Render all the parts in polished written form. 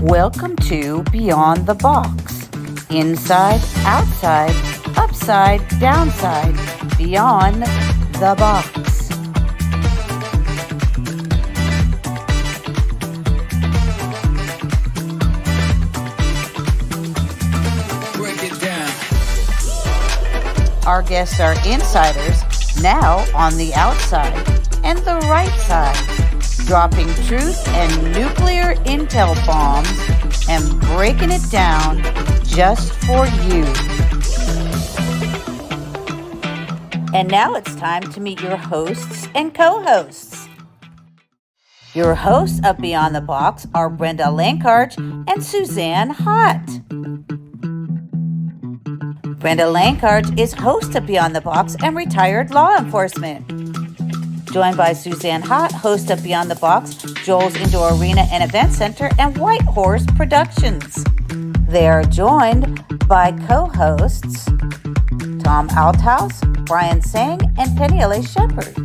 Welcome to Beyond the Box. Inside, outside, upside, downside, beyond the box. Break it down. Our guests are insiders, now on the outside and the right side, dropping truth and nuclear intel bombs and breaking it down just for you. And now it's time to meet your hosts and co-hosts. Your hosts of Beyond the Box are Brenda Lankarch and Suzanne Hott. Brenda Lankarch is host of Beyond the Box and retired law enforcement. Joined by Suzanne Hott, host of Beyond the Box, Joel's Indoor Arena and Event Center, and White Horse Productions. They are joined by co-hosts Tom Althouse, Brian Sang, and Penny L.A. Shepard.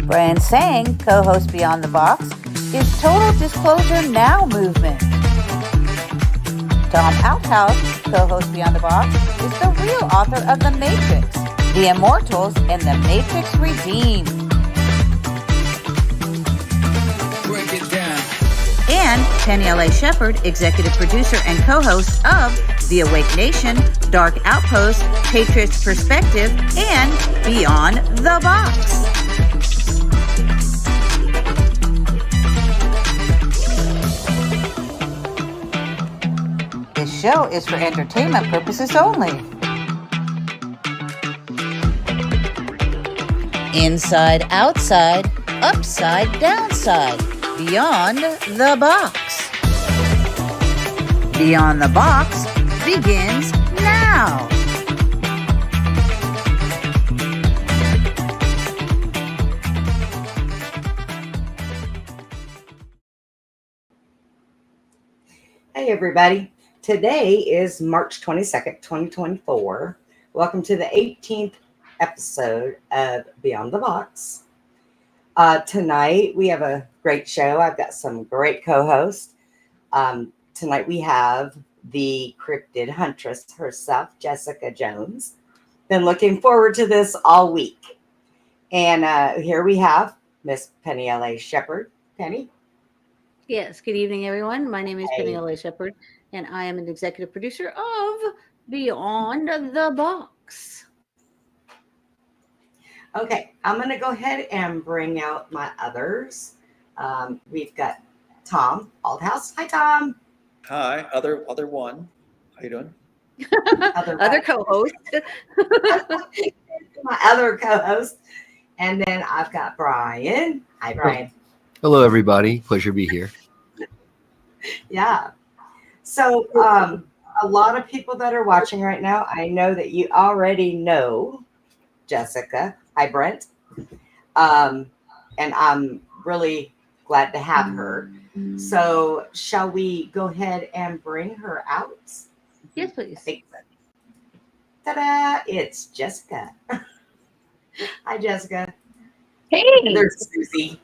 Brian Sang, co-host Beyond the Box, is Total Disclosure Now movement. Tom Althouse, co-host Beyond the Box, is the real author of The Matrix, The Immortals, and The Matrix Redeemed. Break it down. And Penny L.A. Shepard, executive producer and co-host of The Awake Nation, Dark Outpost, Patriots Perspective, and Beyond the Box. This show is for entertainment purposes only. Inside, outside, upside, downside, beyond the box. Beyond the Box begins now. Hey everybody, today is March 22nd, 2024. Welcome to the 18th episode of Beyond the Box. Tonight we have a great show. I've got some great co-hosts. Tonight we have the cryptid huntress herself, Jessica Jones. Been looking forward to this all week. And here we have Miss Penny L.A. Shepard. Penny? Yes, good evening, everyone. My name is Hey. Penny L.A. Shepard, and I am an executive producer of Beyond the Box. Okay, I'm going to go ahead and bring out my others. We've got Tom Althouse. Hi, Tom. Hi, other one. How you doing? Other co-host. My other co-host. And then I've got Brian. Hi, Brian. Hello, everybody. Pleasure to be here. Yeah. So a lot of people that are watching right now, I know that you already know Jessica. Hi, Brent. And I'm really glad to have her. So shall we go ahead and bring her out? Yes, please. Ta-da! It's Jessica. Hi, Jessica. Hey. And there's Susie.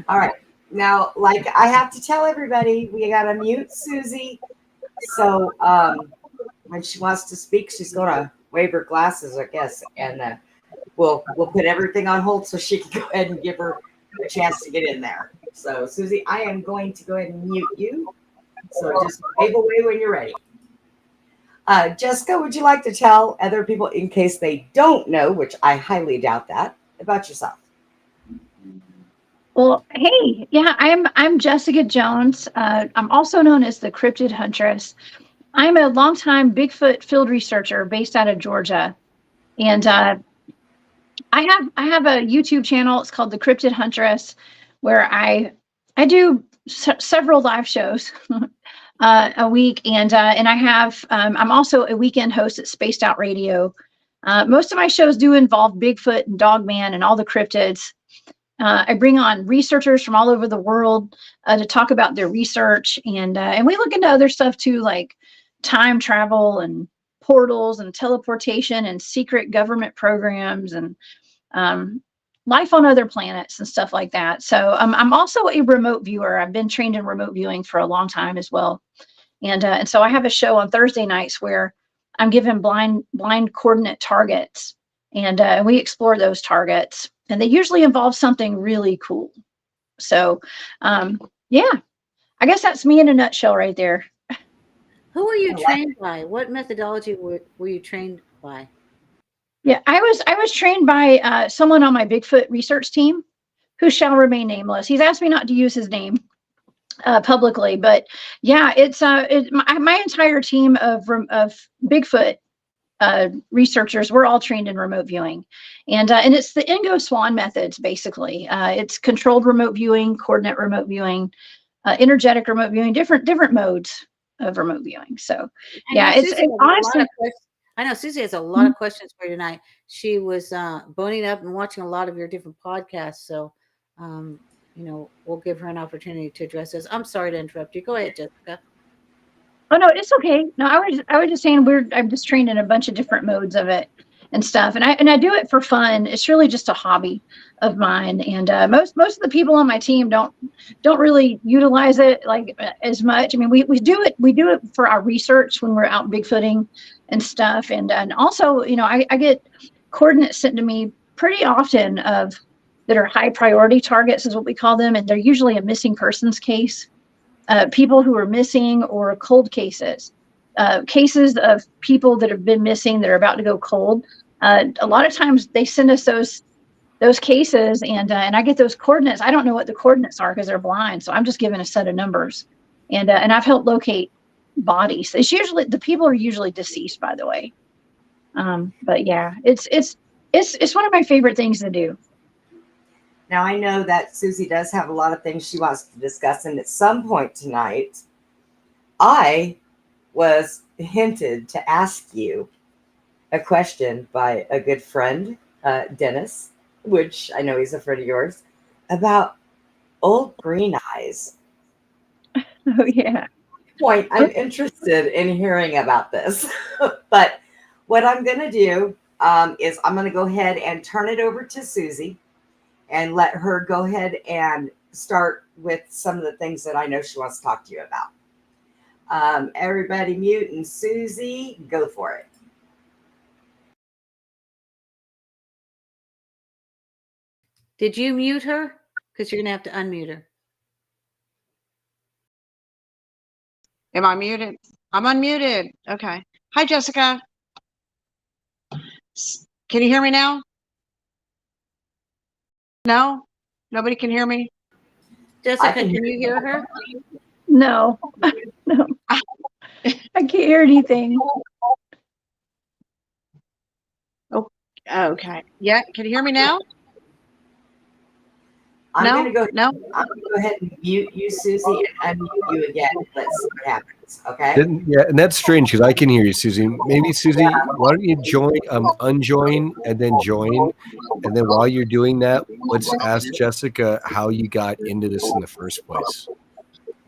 All right. Now, like I have to tell everybody, we got to mute Susie. So when she wants to speak, she's going to wave her glasses, I guess. And we'll put everything on hold so she can go ahead and give her a chance to get in there. So, Susie, I am going to go ahead and mute you. So just wave away when you're ready. Jessica, would you like to tell other people, in case they don't know, which I highly doubt that, about yourself? Well, hey, yeah, I'm Jessica Jones. I'm also known as the Cryptid Huntress. I'm a longtime Bigfoot field researcher based out of Georgia, and I have a YouTube channel. It's called the Cryptid Huntress, where I do several live shows a week, and I have I'm also a weekend host at Spaced Out Radio. Most of my shows do involve Bigfoot and Dogman and all the cryptids. I bring on researchers from all over the world to talk about their research, and we look into other stuff too, like time travel and portals and teleportation and secret government programs and life on other planets and stuff like that. So I'm also a remote viewer. I've been trained in remote viewing for a long time as well. And so I have a show on Thursday nights where I'm given blind coordinate targets, and we explore those targets, and they usually involve something really cool. So, yeah, I guess that's me in a nutshell right there. Who were you trained by? What methodology were you trained by? Yeah, I was trained by someone on my Bigfoot research team, who shall remain nameless. He's asked me not to use his name publicly, but yeah, it's my entire team of Bigfoot researchers. We're all trained in remote viewing, and it's the Ingo Swan methods basically. It's controlled remote viewing, coordinate remote viewing, energetic remote viewing, different modes of remote viewing. So yeah, it's honestly. I know Susie has a lot of questions for you tonight. She was boning up and watching a lot of your different podcasts, so we'll give her an opportunity to address this. I'm sorry to interrupt you. Go ahead, Jessica. Oh no, it's okay. No, I was just saying I'm just trained in a bunch of different modes of it and stuff, and I do it for fun. It's really just a hobby of mine, and most of the people on my team don't really utilize it like as much. I mean, we do it for our research when we're out bigfooting and stuff, and also I get coordinates sent to me pretty often of that are high priority targets is what we call them, and they're usually a missing persons case. People who are missing, or cold cases, cases of people that have been missing that are about to go cold. A lot of times they send us those cases, and I get those coordinates. I don't know what the coordinates are because they're blind, so I'm just given a set of numbers, and I've helped locate bodies. It's usually the people are usually deceased, by the way. But yeah, it's one of my favorite things to do. Now, I know that Susie does have a lot of things she wants to discuss, and at some point tonight, I was hinted to ask you a question by a good friend, Dennis, which I know he's a friend of yours, about old green eyes. Oh, yeah. Point, I'm interested in hearing about this. But what I'm going to do is I'm going to go ahead and turn it over to Susie and let her go ahead and start with some of the things that I know she wants to talk to you about. Everybody mute, and Susie, go for it. Did you mute her? Because you're going to have to unmute her. Am I muted? I'm unmuted. Okay. Hi, Jessica. Can you hear me now? No? Nobody can hear me? Jessica, can you hear her? No, no, I can't hear anything. Oh, okay. Yeah. Can you hear me now? I'm No? going to go. No? I'm going to go ahead and mute you, Susie, and unmute you again. Let's see what happens. Okay. Yeah, and that's strange because I can hear you, Susie. Maybe Susie, why don't you unjoin and then join, and then while you're doing that, let's ask Jessica how you got into this in the first place.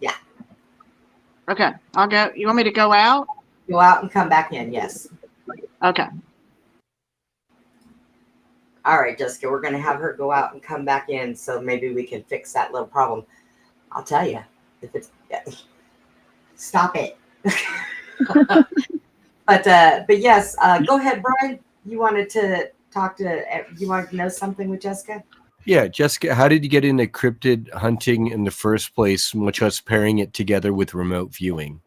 Yeah. Okay. I'll go. You want me to go out? Go out and come back in. Yes. Okay. All right, Jessica, we're going to have her go out and come back in, so maybe we can fix that little problem. I'll tell you, if it's stop it. But yes, go ahead, Brian. You wanted to you wanted to know something with Jessica? Yeah, Jessica, how did you get into cryptid hunting in the first place, much less pairing it together with remote viewing?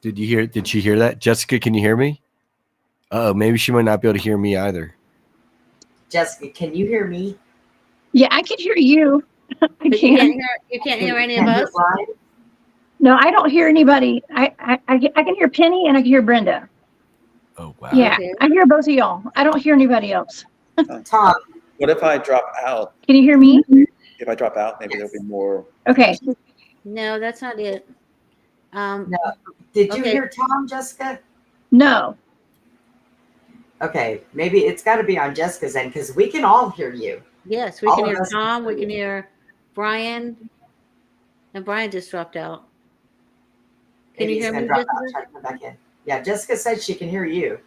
Did she hear that? Jessica, can you hear me? Maybe she might not be able to hear me either. Jessica, can you hear me? Yeah, I can hear you. I can't. You can't hear any of us? No, I don't hear anybody. I can hear Penny and I can hear Brenda. Oh, wow. Yeah, Okay. I hear both of y'all. I don't hear anybody else. Tom. What if I drop out? Can you hear me? If I drop out, maybe there'll be more. Okay. No, that's not it. No. Did you Okay. hear Tom, Jessica? No. Okay, maybe it's got to be on Jessica's end because we can all hear you. Yes, we All can of hear us Tom. We can hear Brian. And Brian just dropped out. Can Maybe you hear he's me, gonna drop Jessica? out, try to come back in. Yeah, Jessica said she can hear you.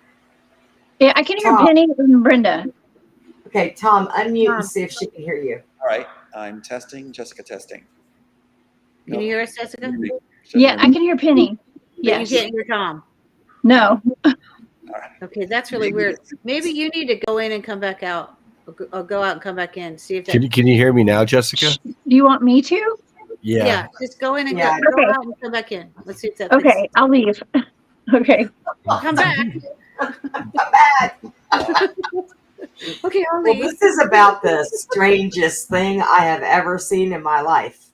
Yeah, I can hear Tom. Penny and Brenda. Okay, Tom, unmute Tom. and see if she can hear you. All right, I'm testing. Jessica testing. Can you hear us, Jessica? Yeah, I can hear Penny. But Yes. you can't hear Tom. No. Okay, that's really weird. Maybe you need to go in and come back out, or go out and come back in. See if that. Can you hear me now, Jessica? Do you want me to? Yeah. Just go in and Yeah. go Okay. out and come back in. Let's see if that. Okay, I'll leave. Okay. Come back. Okay, I'll Well, leave. this is about the strangest thing I have ever seen in my life.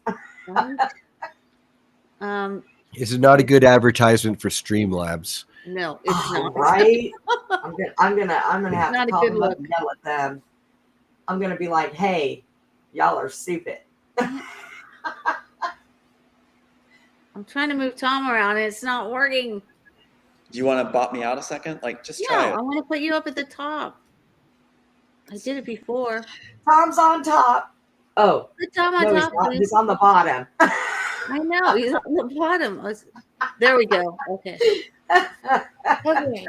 This is not a good advertisement for Streamlabs. No, it's not. Right? I'm gonna have Not to a call good them up look. and yell at them. I'm gonna be like, hey, y'all are stupid. I'm trying to move Tom around and it's not working. Do you want to bot me out a second? Like, just try No, I it. want to put you up at the top. I did it before. Tom's on top. Oh, Put Tom on no, he's top, not. please. He's on the bottom. I know, he's on the bottom. There we go. Okay. Okay.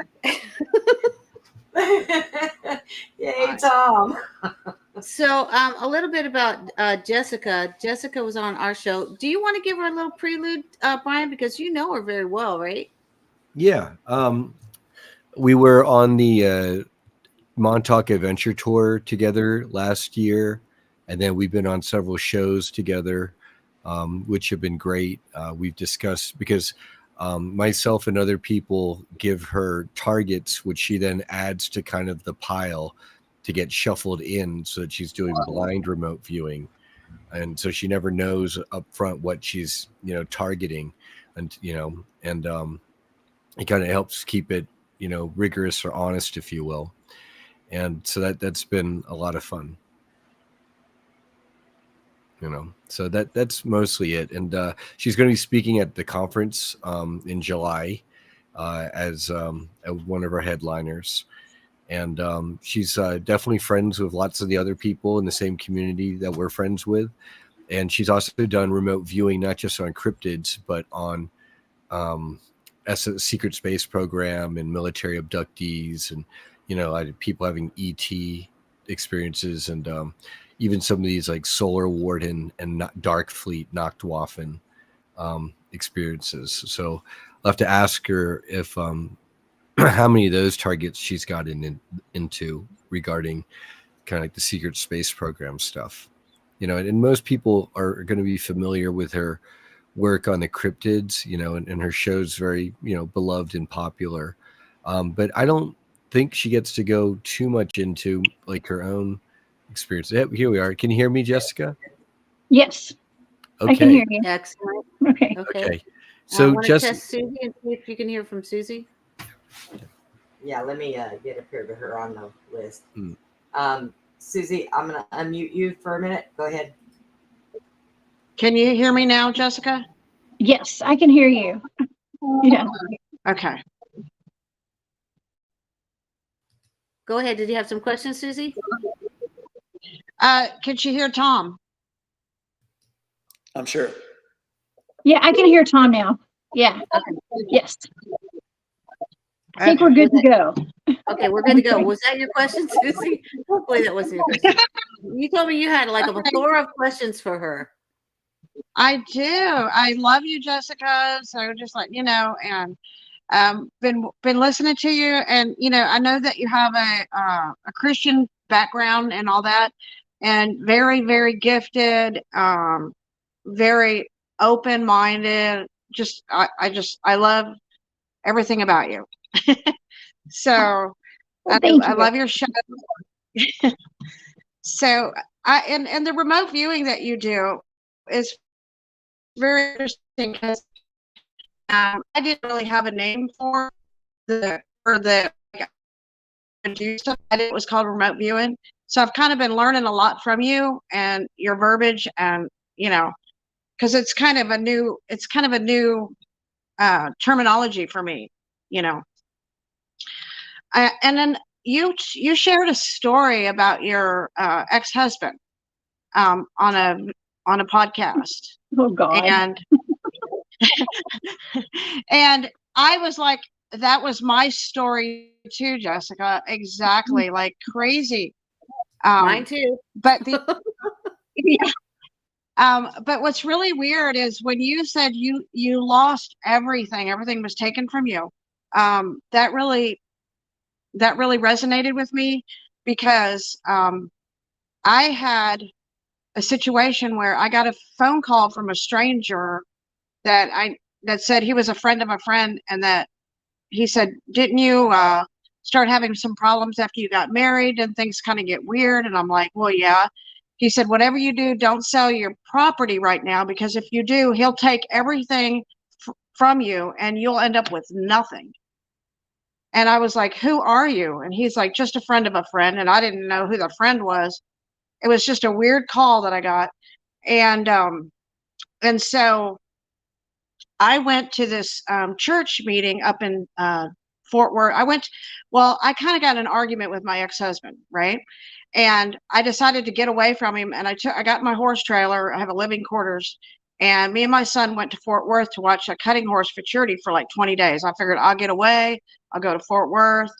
Yay, Tom. So, a little bit about Jessica. Jessica was on our show. Do you want to give her a little prelude, Brian? Because you know her very well, right? Yeah. We were on the Montauk Adventure Tour together last year, and then we've been on several shows together, which have been great. We've discussed because myself and other people give her targets, which she then adds to kind of the pile to get shuffled in so that she's doing blind remote viewing. And so she never knows up front what she's, targeting, and, it kind of helps keep it, rigorous or honest, if you will. And so that's been a lot of fun. So that's mostly it. And she's going to be speaking at the conference in July as one of our headliners. And she's definitely friends with lots of the other people in the same community that we're friends with. And she's also done remote viewing, not just on cryptids, but on as a secret space program and military abductees, and people having ET experiences, and even some of these like Solar Warden and Dark Fleet Nachtwaffen experiences. So I'll have to ask her if how many of those targets she's got into regarding kind of like the secret space program stuff. And most people are going to be familiar with her work on the cryptids, and her show's very, beloved and popular. But I don't think she gets to go too much into like her own experience. Here we are. Can you hear me, Jessica? Yes. Okay. I can hear you. Excellent. Okay. Okay. So, So want to just test Susie and see if you can hear from Susie. Yeah, let me get up here to her on the list. Hmm. Susie, I'm going to unmute you for a minute. Go ahead. Can you hear me now, Jessica? Yes, I can hear you. Yeah. Okay. Go ahead. Did you have some questions, Susie? Could you hear Tom? I'm sure. Yeah, I can hear Tom now. Yeah. Yes. I think we're good to go. Okay, we're good to go. Was that your question, Susie? Hopefully that wasn't your question. You told me you had like a plethora of questions for her. I do. I love you, Jessica. So just let you know, and been listening to you, and I know that you have a Christian background and all that, and very, very gifted, very open-minded. I love everything about you. So Well, thank I you. love your show. So and the remote viewing that you do is very interesting because I didn't really have a name for the do stuff. It was called remote viewing. So I've kind of been learning a lot from you and your verbiage, and because it's kind of a new terminology for me, and then you shared a story about your ex-husband on a podcast. Oh God. And and I was like, that was my story too, Jessica. Exactly, like crazy. Mine too. But the yeah, but what's really weird is when you said you lost everything, everything was taken from you. That really resonated with me because I had a situation where I got a phone call from a stranger that said he was a friend of a friend, and that he said, "Didn't you start having some problems after you got married and things kind of get weird?" And I'm like, "Well, yeah." He said, "Whatever you do, don't sell your property right now, because if you do, he'll take everything from you and you'll end up with nothing." And I was like, "Who are you?" And he's like, "Just a friend of a friend." And I didn't know who the friend was. It was just a weird call that I got. And so I went to this church meeting up in Fort Worth. I kind of got in an argument with my ex-husband, right? And I decided to get away from him. And I got my horse trailer. I have a living quarters. And me and my son went to Fort Worth to watch a cutting horse futurity for like 20 days. I figured I'll get away. I'll go to Fort Worth.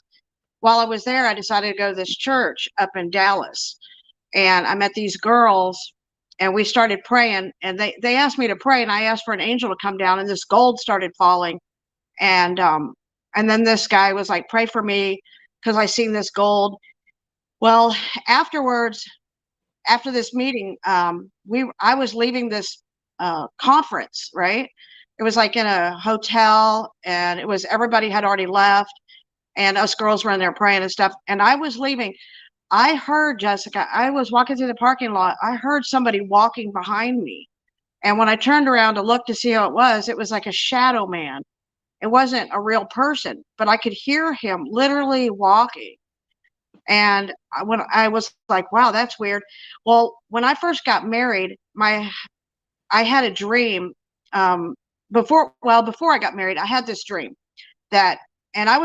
While I was there, I decided to go to this church up in Dallas. And I met these girls, and we started praying, and they asked me to pray, and I asked for an angel to come down, and this gold started falling. And then this guy was like, "Pray for me because I seen this gold." Well, afterwards, after this meeting, I was leaving this conference, right? It was like in a hotel, and it was everybody had already left, and us girls were in there praying and stuff. And I was leaving. I heard, Jessica, I was walking through the parking lot. I heard somebody walking behind me. And when I turned around to look to see who it was like a shadow man. It wasn't a real person, but I could hear him literally walking. And when I was like, wow, that's weird. Well, when I first got married, I had a dream. Before I got married, I had this dream that, and I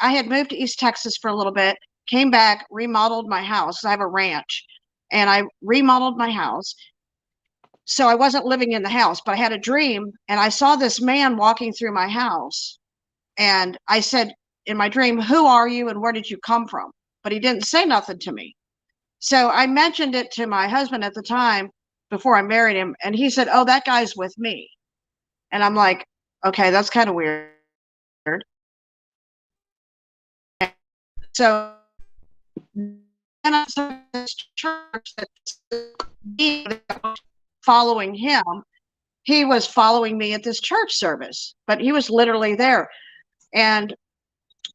had moved to East Texas for a little bit, came back, remodeled my house. I have a ranch, and I remodeled my house. So I wasn't living in the house, but I had a dream, and I saw this man walking through my house. And I said in my dream, "Who are you and where did you come from?" But he didn't say nothing to me. So I mentioned it to my husband at the time before I married him, and he said, "Oh, that guy's with me." And I'm like, okay, that's kind of weird. So then I saw this church that following him. He was following me at this church service, but he was literally there. And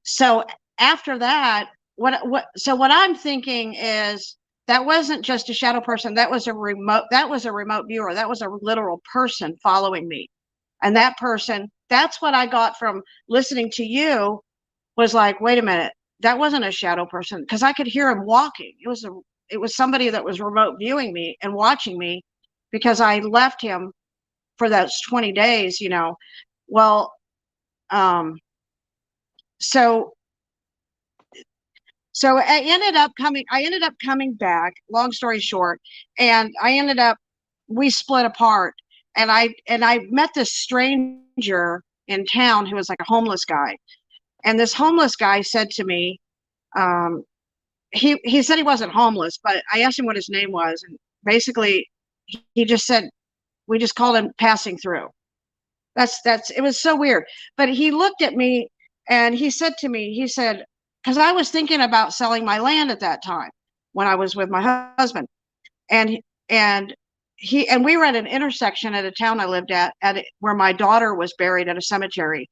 so after that, what I'm thinking is that wasn't just a shadow person. That was a remote viewer. That was a literal person following me. And that person, that's what I got from listening to you, was like, wait a minute, that wasn't a shadow person, because I could hear him walking. It was somebody that was remote viewing me and watching me, because I left him for those 20 days, you know. Well, so I ended up coming back, long story short, and we split apart, and I met this stranger in town who was like a homeless guy. And this homeless guy said to me, he said he wasn't homeless, but I asked him what his name was, and basically he just said, we just called him passing through. It was so weird. But he looked at me and he said to me, he said, because I was thinking about selling my land at that time when I was with my husband. And we were at an intersection at a town I lived at where my daughter was buried at a cemetery.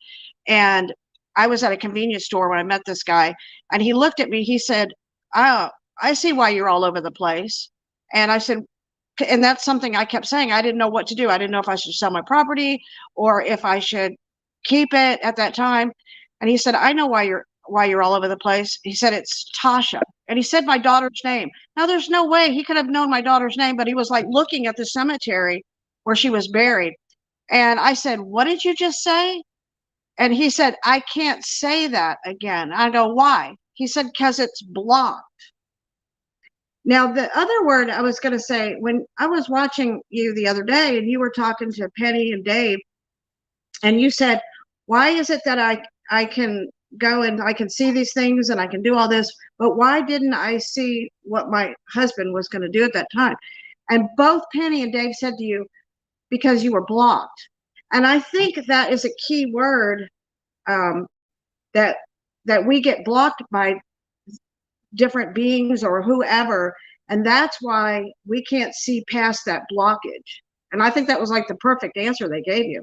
And I was at a convenience store when I met this guy, and he looked at me, he said, "Oh, I see why you're all over the place." And I said, and that's something I kept saying. I didn't know what to do. I didn't know if I should sell my property or if I should keep it at that time. And he said, "I know why you're all over the place." He said, "It's Tasha." And he said my daughter's name. Now there's no way he could have known my daughter's name, but he was like looking at the cemetery where she was buried. And I said, "What did you just say?" And he said, "I can't say that again." I go, "Why?" He said, "Because it's blocked." Now, the other word I was going to say, when I was watching you the other day and you were talking to Penny and Dave, and you said, "Why is it that I can go and I can see these things and I can do all this, but why didn't I see what my husband was going to do at that time? And both Penny and Dave said to you, because you were blocked. And I think that is a key word, that we get blocked by different beings or whoever, and that's why we can't see past that blockage. And I think that was like the perfect answer they gave you,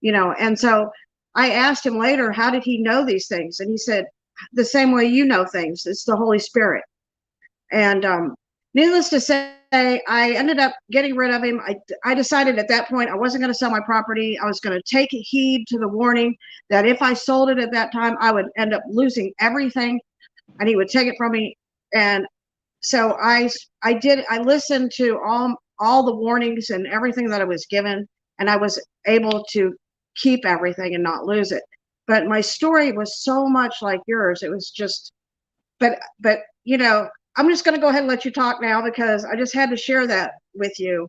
you know. And so I asked him later, how did he know these things? And he said, the same way you know things, it's the Holy Spirit. And needless to say, I ended up getting rid of him. I decided at that point I wasn't going to sell my property. I was going to take heed to the warning that if I sold it at that time, I would end up losing everything and he would take it from me. And so I listened to all the warnings and everything that I was given, and I was able to keep everything and not lose it. But my story was so much like yours. It was just, but you know, I'm just going to go ahead and let you talk now because I just had to share that with you.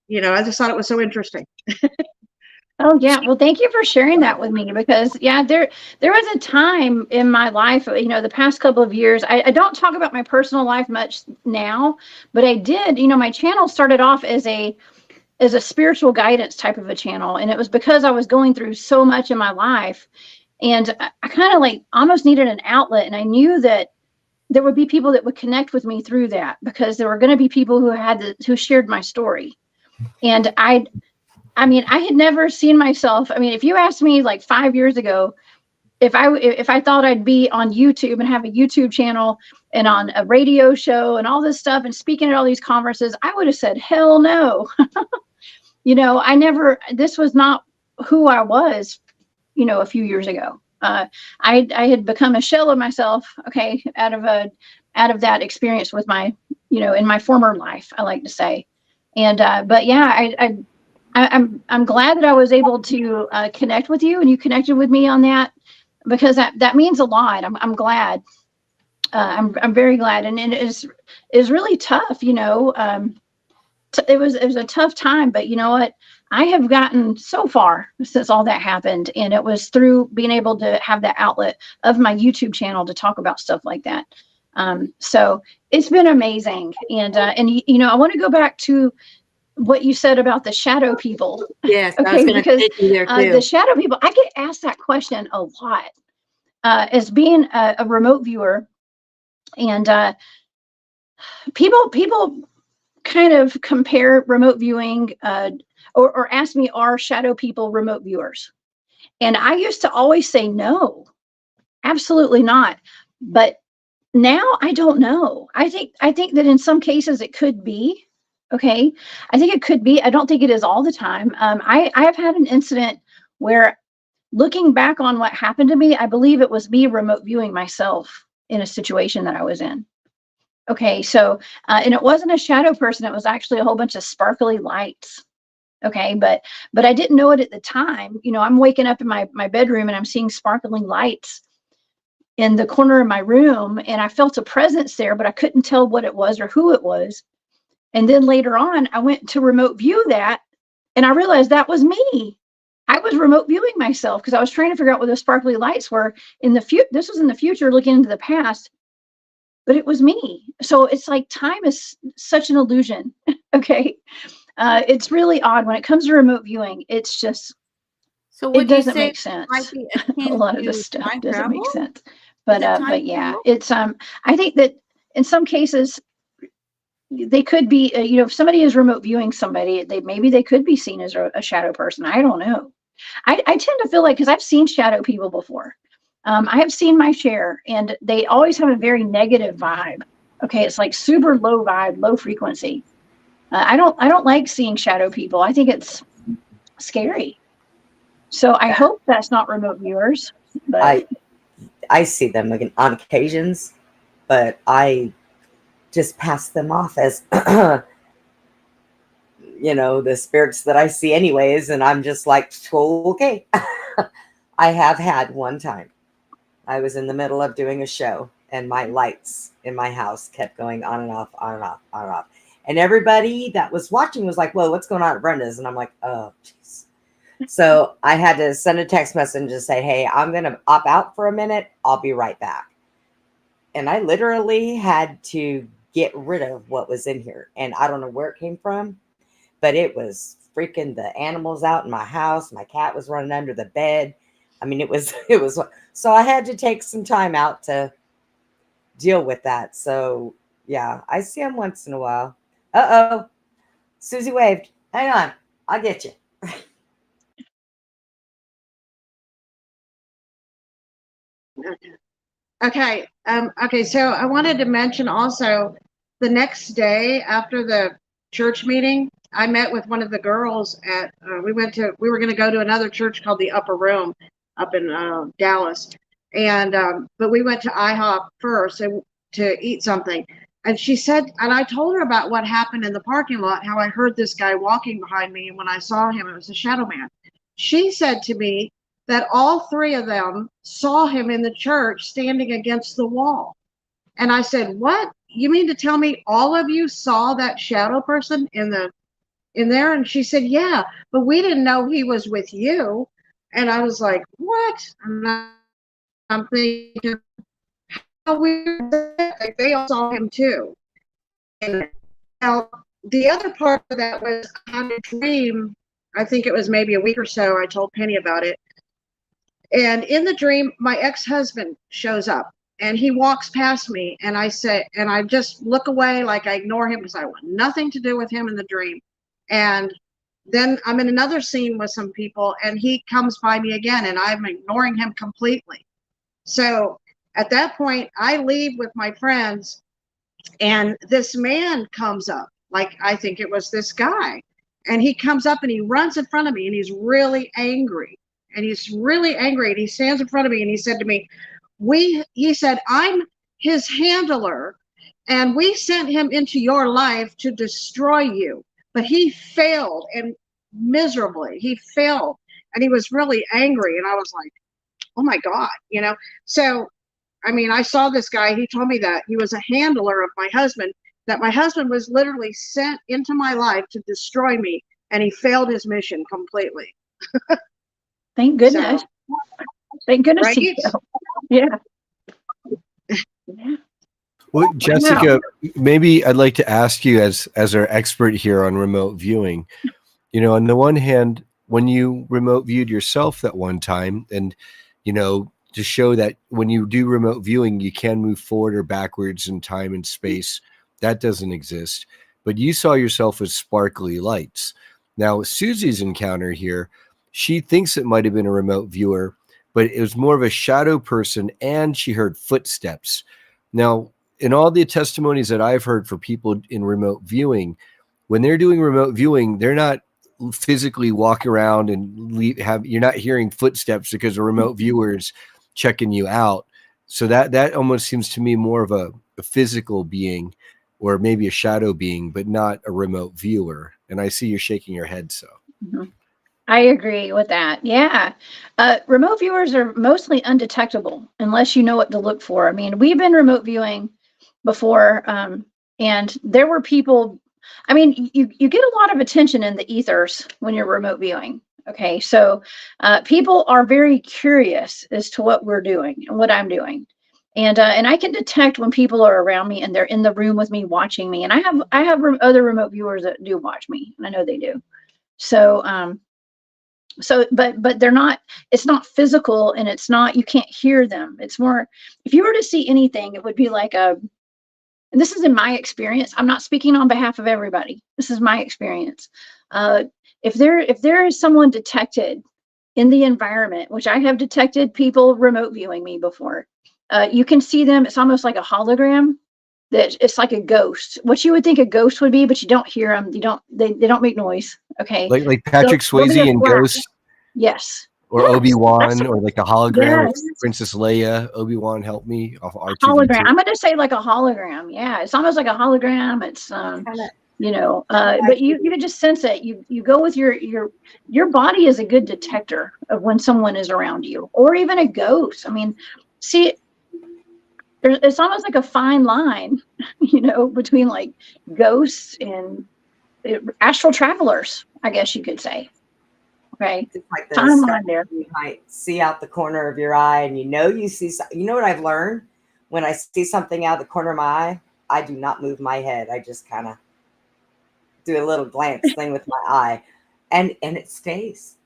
You know, I just thought it was so interesting. Oh yeah. Well, thank you for sharing that with me because yeah, there was a time in my life, you know, the past couple of years, I don't talk about my personal life much now, but I did, you know, my channel started off as a spiritual guidance type of a channel. And it was because I was going through so much in my life and I kind of like almost needed an outlet. And I knew that there would be people that would connect with me through that because there were going to be people who shared my story. And I mean, I had never seen myself. I mean, if you asked me like 5 years ago, if I thought I'd be on YouTube and have a YouTube channel and on a radio show and all this stuff and speaking at all these conferences, I would have said, hell no. You know, this was not who I was, you know, a few years ago. I had become a shell of myself, okay, out of that experience with my, you know, in my former life, I like to say. And, but yeah, I'm glad that I was able to connect with you and you connected with me on that because that means a lot. I'm glad. I'm very glad. And it is really tough, you know. It was a tough time, but you know what? I have gotten so far since all that happened, and it was through being able to have that outlet of my YouTube channel to talk about stuff like that. So it's been amazing, and you know, I want to go back to what you said about the shadow people. Yes, I was Okay, going to because take you there too. the shadow people, I get asked that question a lot as being a remote viewer, and people kind of compare remote viewing or ask me, are shadow people remote viewers? And I used to always say no, absolutely not. But now I don't know. I think that in some cases it could be. Okay, I think it could be. I don't think it is all the time. I have had an incident where, looking back on what happened to me, I believe it was me remote viewing myself in a situation that I was in. Okay, so and it wasn't a shadow person. It was actually a whole bunch of sparkly lights. Okay, but I didn't know it at the time. You know, I'm waking up in my bedroom and I'm seeing sparkling lights in the corner of my room, and I felt a presence there, but I couldn't tell what it was or who it was. And then later on, I went to remote view that, and I realized that was me. I was remote viewing myself because I was trying to figure out what those sparkly lights were in the future. This was in the future, looking into the past, but it was me. So it's like time is such an illusion. Okay. It's really odd when it comes to remote viewing. It's just, So it would you doesn't say make it sense. might be A akin lot of to this stuff time doesn't make travel? sense. Is But it time yeah, travel? it's I think that in some cases they could be, you know, if somebody is remote viewing somebody, maybe they could be seen as a shadow person. I don't know. I tend to feel like, because I've seen shadow people before. I have seen my share, and they always have a very negative vibe. Okay, it's like super low vibe, low frequency. I don't like seeing shadow people. I think it's scary. So I hope that's not remote viewers. But I see them on occasions, but I just pass them off as you know, the spirits that I see anyways, and I'm just like, okay. I have had one time. I was in the middle of doing a show, and my lights in my house kept going on and off, on and off, on and off. And everybody that was watching was like, whoa, what's going on at Brenda's? And I'm like, oh, jeez. So I had to send a text message and say, hey, I'm going to opt out for a minute. I'll be right back. And I literally had to get rid of what was in here. And I don't know where it came from, but it was freaking the animals out in my house. My cat was running under the bed. I mean, it was, so I had to take some time out to deal with that. So yeah, I see him once in a while. Uh-oh. Susie waved. Hang on. I'll get you. Okay. Okay. So I wanted to mention also the next day after the church meeting, I met with one of the girls at, we were going to go to another church called the Upper Room up in Dallas. And, but we went to IHOP first to eat something. And she said, and I told her about what happened in the parking lot, how I heard this guy walking behind me. And when I saw him, it was a shadow man. She said to me, that all three of them saw him in the church standing against the wall. And I said, what? You mean to tell me all of you saw that shadow person in there? And she said, yeah, but we didn't know he was with you. And I was like, what? I'm thinking, how weird is that? Like, they all saw him too. And now the other part of that was I had a dream. I think it was maybe a week or so. I told Penny about it. And in the dream, my ex-husband shows up and he walks past me and I say, and I just look away like I ignore him because I want nothing to do with him in the dream. And then I'm in another scene with some people and he comes by me again and I'm ignoring him completely. So at that point, I leave with my friends and this man comes up, like I think it was this guy. And he comes up and he runs in front of me and he's really angry. And he's really angry and he stands in front of me and he said to me, he said, I'm his handler and we sent him into your life to destroy you. But he failed, and miserably. He failed and he was really angry. And I was like, oh my God, you know? So, I mean, I saw this guy, he told me that he was a handler of my husband, that my husband was literally sent into my life to destroy me and he failed his mission completely. Thank goodness. So, thank goodness. right? Yeah. Yeah. Well, Jessica, maybe I'd like to ask you as our expert here on remote viewing, you know, on the one hand, when you remote viewed yourself that one time and, you know, to show that when you do remote viewing, you can move forward or backwards in time and space, that doesn't exist. But you saw yourself as sparkly lights. Now, Susie's encounter here, she thinks it might have been a remote viewer, but it was more of a shadow person and she heard footsteps. Now, in all the testimonies that I've heard for people in remote viewing, when they're doing remote viewing, they're not physically walking around and you're not hearing footsteps because the remote viewers checking you out. So that almost seems to me more of a physical being or maybe a shadow being, but not a remote viewer. And I see you're shaking your head. So I agree with that. Yeah. Remote viewers are mostly undetectable unless you know what to look for. I mean, we've been remote viewing before, and there were people, I mean, you get a lot of attention in the ethers when you're remote viewing. Okay. So people are very curious as to what we're doing and what I'm doing. And I can detect when people are around me and they're in the room with me watching me. And I have other remote viewers that do watch me, and I know they do. So, but they're not, it's not physical and it's not, you can't hear them. It's more, if you were to see anything, it would be like and this is in my experience. I'm not speaking on behalf of everybody. This is my experience. If there is someone detected in the environment, which I have detected people remote viewing me before, you can see them. It's almost like a hologram. That it's like a ghost. What you would think a ghost would be, but you don't hear them. They don't make noise. Okay. Like Patrick Swayze in Ghost. Yes. Or yes. Obi-Wan, or like a hologram yes. of Princess Leia. Obi-Wan, help me. Off R2-D2. Hologram. I'm going to say like a hologram. Yeah, it's almost like a hologram. It's you know, but you can just sense it. You go with your body is a good detector of when someone is around you, or even a ghost. I mean, see, it's almost like a fine line, you know, between like ghosts and astral travelers, I guess you could say. Okay. Just like the Timeline there. you might see out the corner of your eye, and you see. You know what I've learned? When I see something out the corner of my eye, I do not move my head. I just kind of do a little glance thing with my eye, and it stays.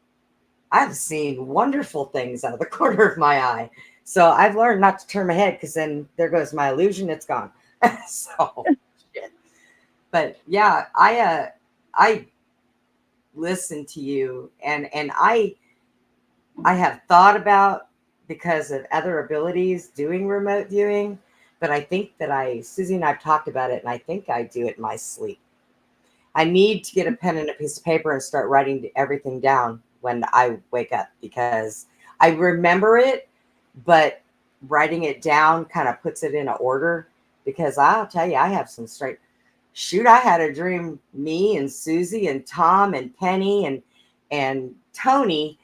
I've seen wonderful things out of the corner of my eye. So I've learned not to turn my head, because then there goes my illusion. It's gone. So, shit. But yeah, I listen to you, and I have thought about, because of other abilities, doing remote viewing, but I think that Susie and I've talked about it, and I think I do it in my sleep. I need to get a pen and a piece of paper and start writing everything down when I wake up, because I remember it, but writing it down kind of puts it in order, because I'll tell you, I have some straight shoot. I had a dream, me and Susie and Tom and Penny and Tony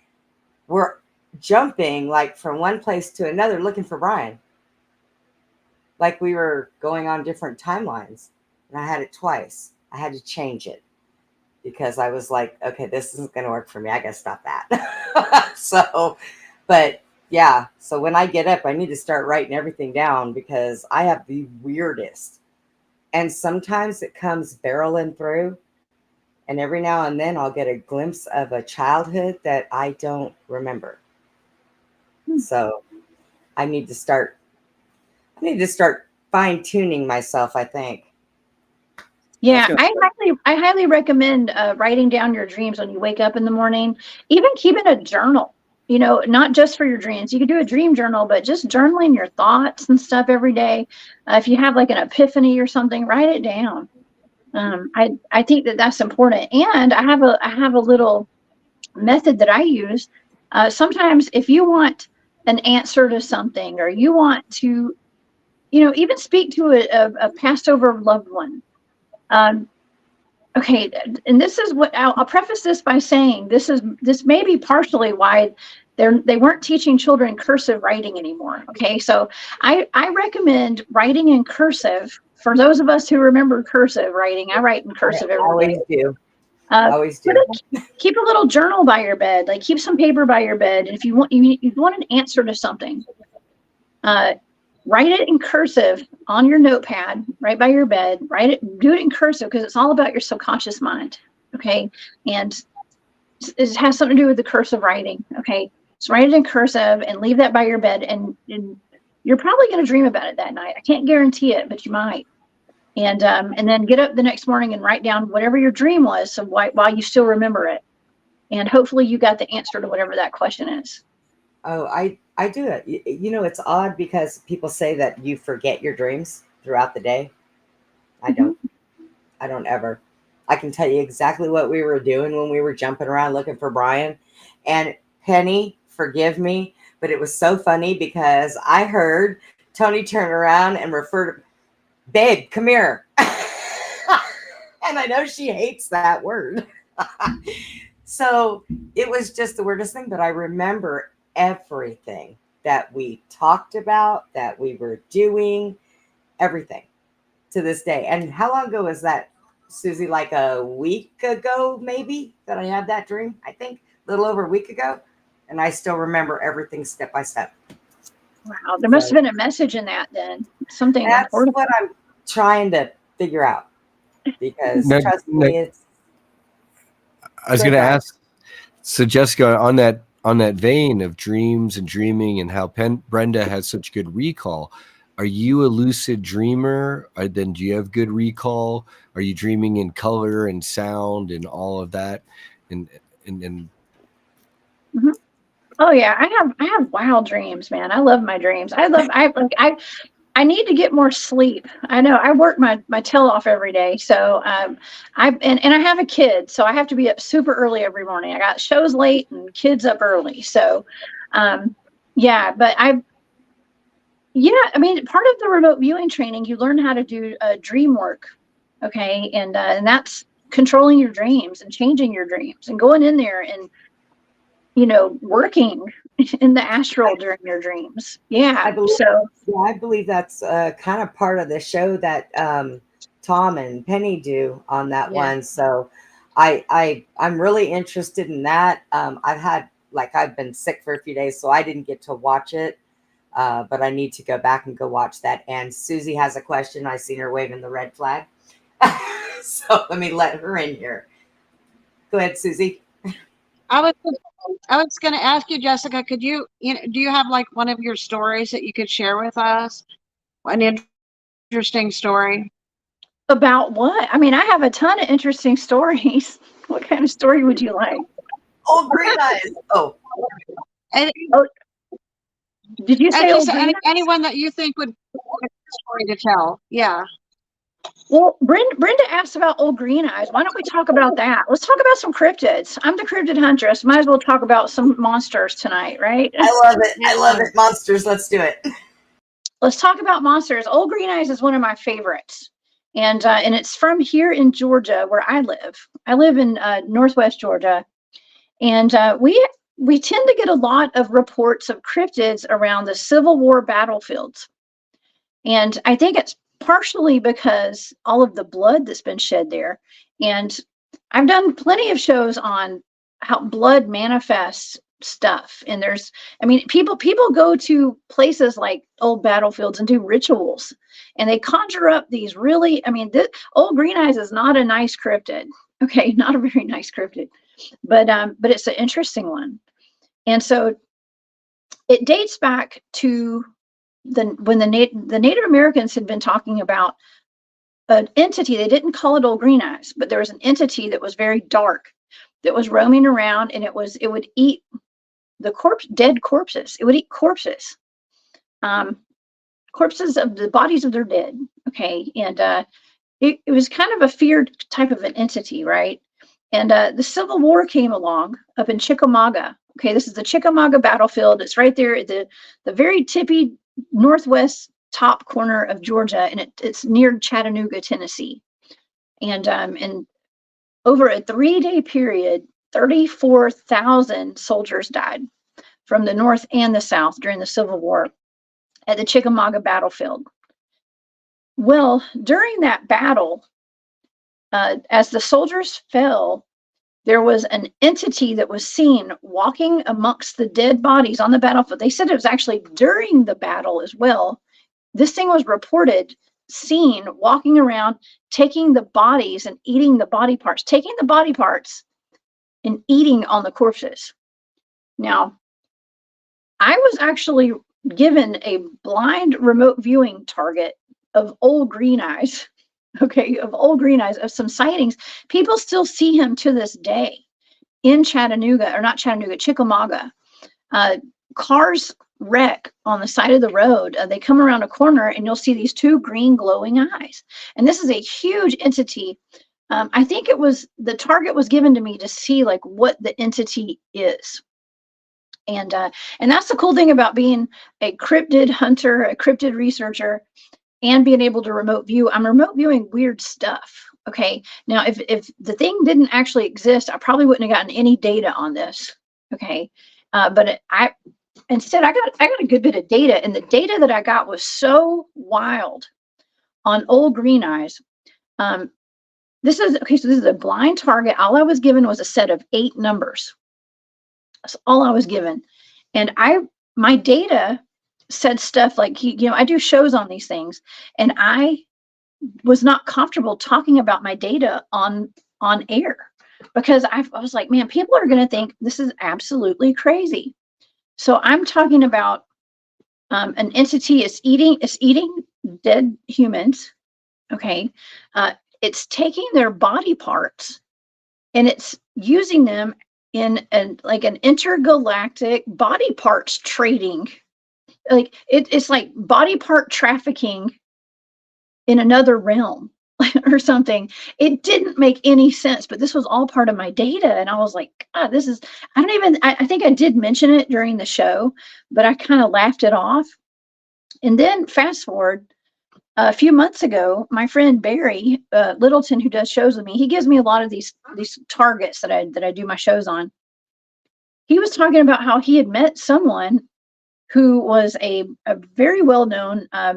were jumping like from one place to another looking for Brian. Like we were going on different timelines, and I had it twice. I had to change it, because I was like, okay, this isn't going to work for me. I got to stop that. So, but yeah. So when I get up, I need to start writing everything down, because I have the weirdest. And sometimes it comes barreling through. And every now and then I'll get a glimpse of a childhood that I don't remember. So I need to start fine tuning myself, I think. Yeah, I highly recommend writing down your dreams when you wake up in the morning. Even keeping a journal, not just for your dreams. You could do a dream journal, but just journaling your thoughts and stuff every day. If you have like an epiphany or something, write it down. I think that's important. And I have a little method that I use. Sometimes if you want an answer to something, or you want to, even speak to a passed over loved one. Okay, and this is what I'll preface this by saying. This may be partially why they weren't teaching children cursive writing anymore. Okay, so I recommend writing in cursive for those of us who remember cursive writing. I write in cursive every day. Always do. Always do. Keep a little journal by your bed. Like keep some paper by your bed. And if you want an answer to something, write it in cursive on your notepad, right by your bed. Do it in cursive, because it's all about your subconscious mind. Okay. And it has something to do with the cursive writing. Okay. So write it in cursive and leave that by your bed. And you're probably going to dream about it that night. I can't guarantee it, but you might. And then get up the next morning and write down whatever your dream was. So while you still remember it, and hopefully you got the answer to whatever that question is. Oh, I do it. It's odd, because people say that you forget your dreams throughout the day. I don't. I don't ever. I can tell you exactly what we were doing when we were jumping around looking for Brian. And Penny, forgive me, but it was so funny, because I heard Tony turn around and refer to, babe, come here. And I know she hates that word. So it was just the weirdest thing, but I remember everything that we talked about, that we were doing, everything to this day. And how long ago was that, Susie? Like a week ago, maybe, that I had that dream. I think a little over a week ago. And I still remember everything step by step. Wow, there must have been a message in that then. Something That's important. what I'm trying to figure out, because trust me, it's. I was going to ask. So Jessica, on that vein of dreams and dreaming, and how Brenda has such good recall, are you a lucid dreamer? Or then do you have good recall? Are you dreaming in color and sound and all of that? And Mm-hmm. Oh yeah, I have wild dreams, man. I love my dreams. I need to get more sleep. I know I work my tail off every day. So and I have a kid, so I have to be up super early every morning. I got shows late and kids up early. So but I mean, part of the remote viewing training, you learn how to do dream work. Okay. And that's controlling your dreams and changing your dreams and going in there and working in the astral during your dreams. Yeah. I believe that's kind of part of the show that Tom and Penny do on that one. So I'm really interested in that. I've been sick for a few days, so I didn't get to watch it. But I need to go back and go watch that. And Susie has a question. I seen her waving the red flag. So let me let her in here. Go ahead, Susie. I was I was going to ask you, Jessica, could you do you have like one of your stories that you could share with us? An interesting story. About what? I mean, I have a ton of interesting stories. What kind of story would you like? Oh, green eyes. Oh, And Oh, did you say just old green? anyone that you think would be a story to tell. Yeah. Well, Brenda asked about old green eyes. Why don't we talk about that? Let's talk about some cryptids. I'm the cryptid huntress. Might as well talk about some monsters tonight, right? I love it. I love it. Monsters. Let's do it. Let's talk about monsters. Old green eyes is one of my favorites, and it's from here in Georgia where I live. I live in Northwest Georgia, and we tend to get a lot of reports of cryptids around the Civil War battlefields. And I think it's partially because all of the blood that's been shed there. And I've done plenty of shows on how blood manifests stuff. And people go to places like old battlefields and do rituals, and they conjure up these really, this old green eyes is not a nice cryptid. Okay, not a very nice cryptid, but it's an interesting one. And so it dates back to when the Native Americans had been talking about an entity. They didn't call it old green eyes, but there was an entity that was very dark that was roaming around, and it would eat dead corpses. It would eat corpses, corpses of the bodies of their dead. Okay, and it was kind of a feared type of an entity, right? And the Civil War came along up in Chickamauga. Okay, this is the Chickamauga battlefield. It's right there at the very tippy northwest top corner of Georgia, and it's near Chattanooga, Tennessee. And over a 3-day period, 34,000 soldiers died from the North and the South during the Civil War at the Chickamauga battlefield. Well, during that battle, as the soldiers fell, there was an entity that was seen walking amongst the dead bodies on the battlefield. They said it was actually during the battle as well. This thing was reported seen walking around, taking the bodies and eating the body parts, taking the body parts and eating on the corpses. Now, I was actually given a blind remote viewing target of old green eyes. Okay, of old green eyes, of some sightings. People still see him to this day in Chattanooga, or not Chattanooga, Chickamauga. Cars wreck on the side of the road. They come around a corner and you'll see these two green glowing eyes. And this is a huge entity. I think the target was given to me to see like what the entity is. And that's the cool thing about being a cryptid hunter, a cryptid researcher, and being able to remote view. I'm remote viewing weird stuff. Okay. Now, if the thing didn't actually exist, I probably wouldn't have gotten any data on this. Okay. But instead I got a good bit of data, and the data that I got was so wild on old green eyes. This is a blind target. All I was given was a set of 8 numbers. That's all I was given. And my data said stuff like, I do shows on these things, and I was not comfortable talking about my data on air, because I was like, man, people are going to think this is absolutely crazy. So I'm talking about an entity is eating dead humans. Okay. It's taking their body parts and it's using them in an intergalactic body parts trading. Like it's like body part trafficking in another realm or something. It didn't make any sense, but this was all part of my data. And I was like, God, I think I did mention it during the show, but I kind of laughed it off. And then fast forward a few months ago, my friend Barry Littleton, who does shows with me, he gives me a lot of these targets that I do my shows on. He was talking about how he had met someone who was a very well-known, I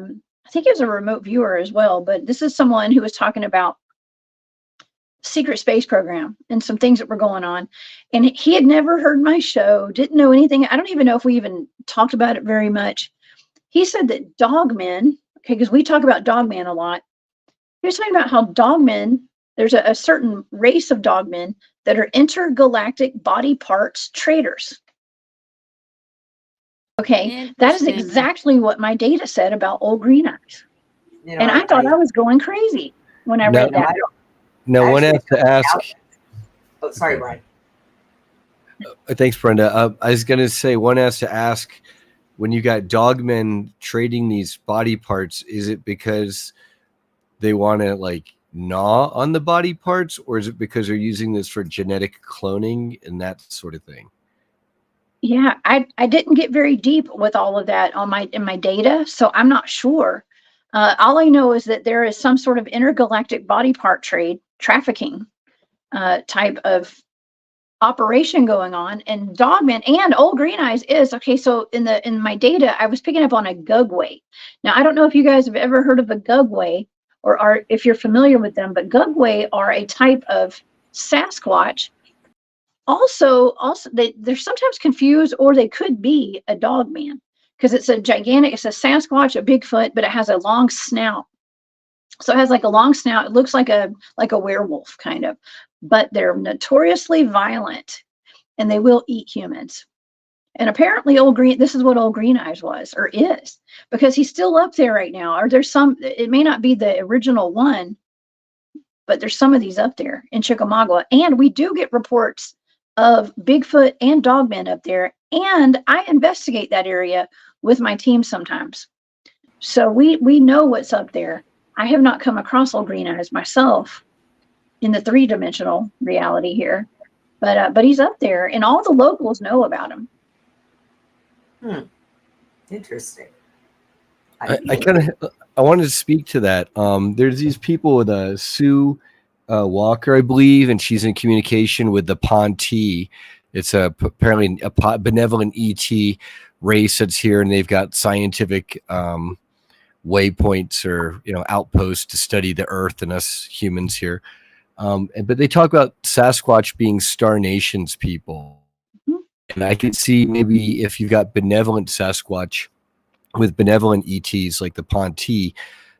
think he was a remote viewer as well, but this is someone who was talking about secret space program and some things that were going on. And he had never heard my show, didn't know anything. I don't even know if we even talked about it very much. He said that dogmen, okay, because we talk about dogmen a lot. He was talking about how dogmen, there's a certain race of dogmen that are intergalactic body parts traders. Okay, that is Interesting. exactly what my data said about old green eyes. You know, And I thought I was going crazy when I read no, that. I don't. Now, one Actually, has to ask. Oh, sorry, Brian. Thanks, Brenda. I was going to say, one has to ask, when you got dogmen trading these body parts, is it because they want to like gnaw on the body parts, or is it because they're using this for genetic cloning and that sort of thing? Yeah, I didn't get very deep with all of that on in my data, so I'm not sure. All I know is that there is some sort of intergalactic body part trafficking type of operation going on, and dogman and old green eyes is okay. So in my data, I was picking up on a gugway. Now I don't know if you guys have ever heard of a gugway or are if you're familiar with them, but gugway are a type of Sasquatch. Also they're sometimes confused, or they could be a dog man, because it's a Sasquatch, a Bigfoot, but it has a long snout. So it has like a long snout. It looks like a werewolf kind of, but they're notoriously violent and they will eat humans. And apparently this is what old green eyes was or is, because he's still up there right now. Or it may not be the original one, but there's some of these up there in Chickamauga. And we do get reports of Bigfoot and dogmen up there. And I investigate that area with my team sometimes. So we know what's up there. I have not come across old green eyes myself in the 3-dimensional reality here, but he's up there, and all the locals know about him. Interesting. I wanted to speak to that. There's these people with Sue Walker, I believe, and she's in communication with the Ponte. It's apparently a benevolent ET race that's here, and they've got scientific waypoints or outposts to study the Earth and us humans here. But they talk about Sasquatch being Star Nations people, and I could see maybe if you've got benevolent Sasquatch with benevolent ETs like the Ponte, you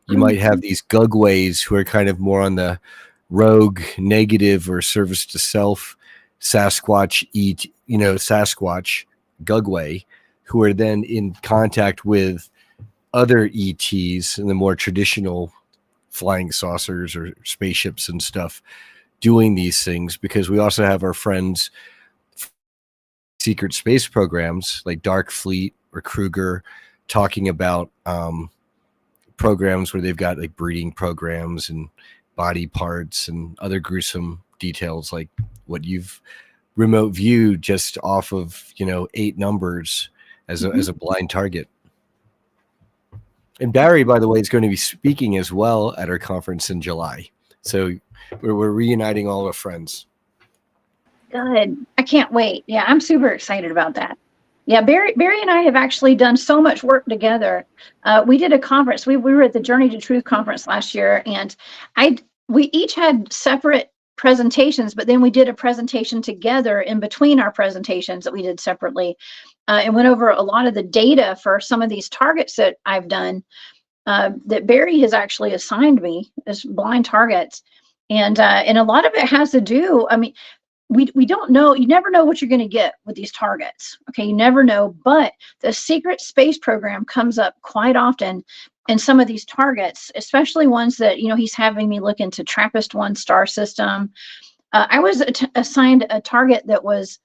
might have these Gugways who are kind of more on the rogue, negative, or service to self Sasquatch Sasquatch Gugway, who are then in contact with other ETs and the more traditional flying saucers or spaceships and stuff doing these things, because we also have our friends secret space programs like Dark Fleet or Kruger talking about programs where they've got like breeding programs and body parts and other gruesome details like what you've remote viewed just off of 8 numbers as a blind target. And Barry, by the way, is going to be speaking as well at our conference in July. So we're reuniting all our friends. Good. I can't wait. Yeah, I'm super excited about that. Yeah, Barry and I have actually done so much work together. We did a conference. We were at the Journey to Truth conference last year, and we each had separate presentations, but then we did a presentation together in between our presentations that we did separately, and went over a lot of the data for some of these targets that I've done, that Barry has actually assigned me as blind targets. And a lot of it has to do, I mean, we don't know, you never know what you're going to get with these targets. Okay, you never know, but the secret space program comes up quite often in some of these targets, especially ones that, he's having me look into TRAPPIST-1 star system. I was assigned a target that was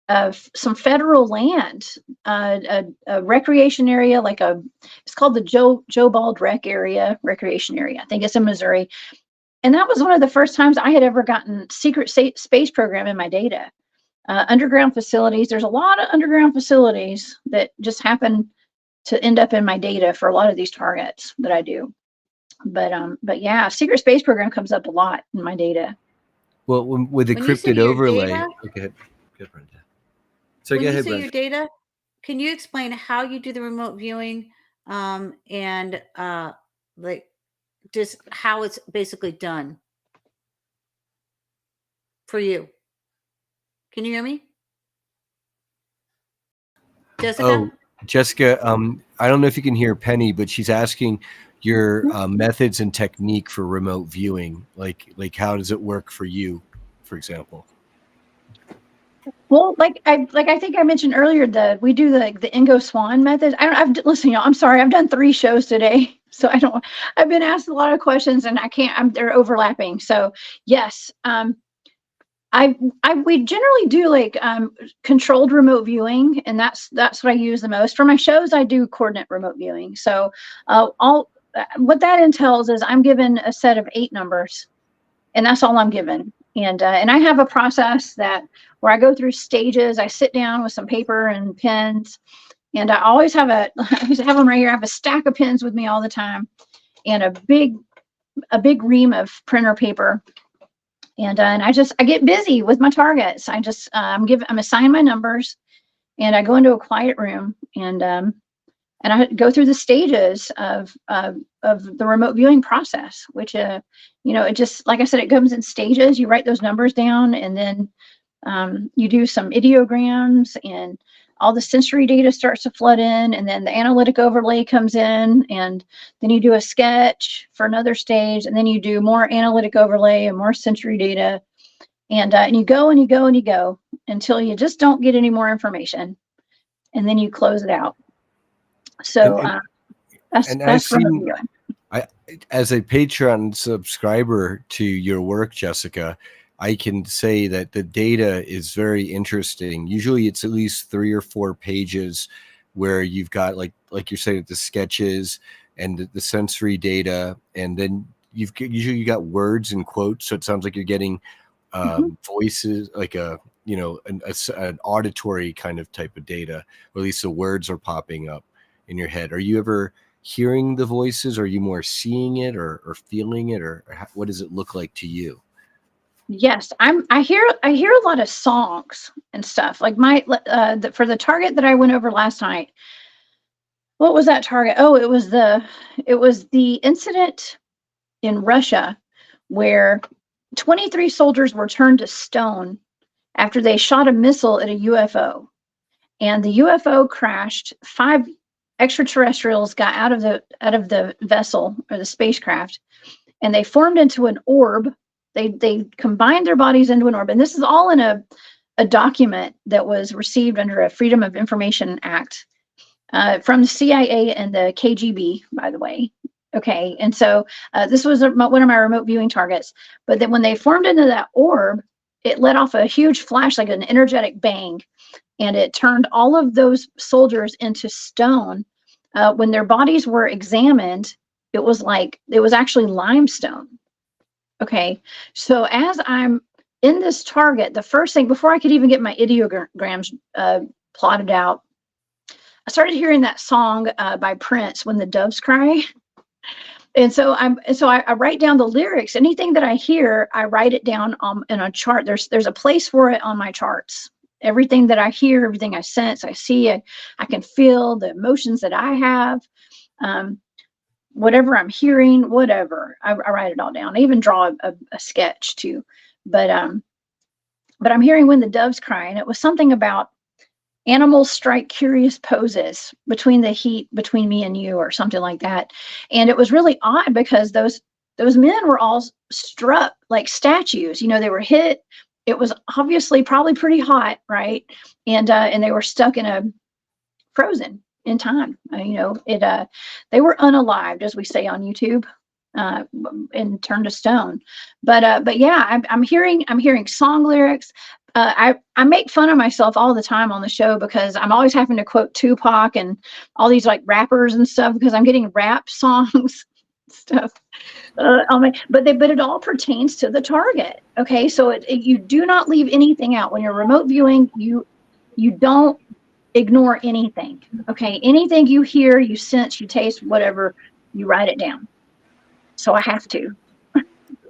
of some federal land, a recreation area, it's called the Joe Bald recreation area. I think it's in Missouri. And that was one of the first times I had ever gotten secret space program in my data. Underground facilities. There's a lot of underground facilities that just happen to end up in my data for a lot of these targets that I do. But yeah, secret space program comes up a lot in my data. Well, with the cryptid overlay. Okay, good, Brenda. So When go you ahead, say Brenda. your data, can you explain how you do the remote viewing, and like just how it's basically done? for you? Can you hear me? Jessica? Oh, Jessica, I don't know if you can hear Penny, but she's asking your methods and technique for remote viewing. Like how does it work for you, for example? Well, like I think I mentioned earlier, we do the Ingo Swan method. Listen, y'all, I'm sorry, I've done 3 shows today, so I've been asked a lot of questions and they're overlapping. So yes, we generally do like controlled remote viewing, and that's what I use the most for my shows. I do coordinate remote viewing. So what that entails is I'm given a set of 8 numbers, and that's all I'm given. And I have a process where I go through stages. I sit down with some paper and pens, and I always have I have them right here. I have a stack of pens with me all the time, and a big ream of printer paper. And I get busy with my targets. I'm assigned my numbers, and I go into a quiet room, and I go through the stages of the remote viewing process, which it just, like I said, it comes in stages. You write those numbers down, and then you do some ideograms, and all the sensory data starts to flood in, and then the analytic overlay comes in, and then you do a sketch for another stage, and then you do more analytic overlay and more sensory data, and you go and you go and you go until you just don't get any more information, and then you close it out. So that's remote viewing. As a Patreon subscriber to your work, Jessica, I can say that the data is very interesting. Usually it's at least 3 or 4 pages where you've got like you're saying, the sketches and the sensory data, and then usually you got words and quotes. So it sounds like you're getting voices, like an auditory kind of type of data, or at least the words are popping up in your head. Are you ever hearing the voices? Are you more seeing it or feeling it, or what does it look like to you? Yes, I hear a lot of songs and stuff. Like for the target that I went over last night. What was that target? Oh, it was the incident in Russia where 23 soldiers were turned to stone after they shot a missile at a UFO, and the UFO crashed. 5 extraterrestrials got out of the vessel or the spacecraft, and they formed into an orb. They combined their bodies into an orb, and this is all in a document that was received under a Freedom of Information Act from the CIA and the KGB, by the way. Okay, and so this was one of my remote viewing targets. But then when they formed into that orb, it let off a huge flash, like an energetic bang, and it turned all of those soldiers into stone. When their bodies were examined, it was actually limestone. Okay, so as I'm in this target, the first thing, before I could even get my ideograms plotted out, I started hearing that song by Prince, "When the Doves Cry." And so I write down the lyrics. Anything that I hear, I write it down in a chart. There's a place for it on my charts. Everything that I hear, everything I sense, I see, I can feel the emotions that I have. Whatever I'm hearing, whatever, I write it all down. I even draw a sketch too. But I'm hearing "When the Doves Cry," and it was something about animals strike curious poses between the heat between me and you, or something like that. And it was really odd because those men were all struck like statues. They were hit. It was obviously probably pretty hot, right? And they were stuck frozen in time. They were unalived, as we say on YouTube, and turned to stone. But yeah, I'm hearing song lyrics. I make fun of myself all the time on the show because I'm always having to quote Tupac and all these like rappers and stuff, because I'm getting rap songs stuff. But it all pertains to the target. Okay, so you do not leave anything out when you're remote viewing. You don't ignore anything. Okay, anything you hear, you sense, you taste, whatever, you write it down. So I have to.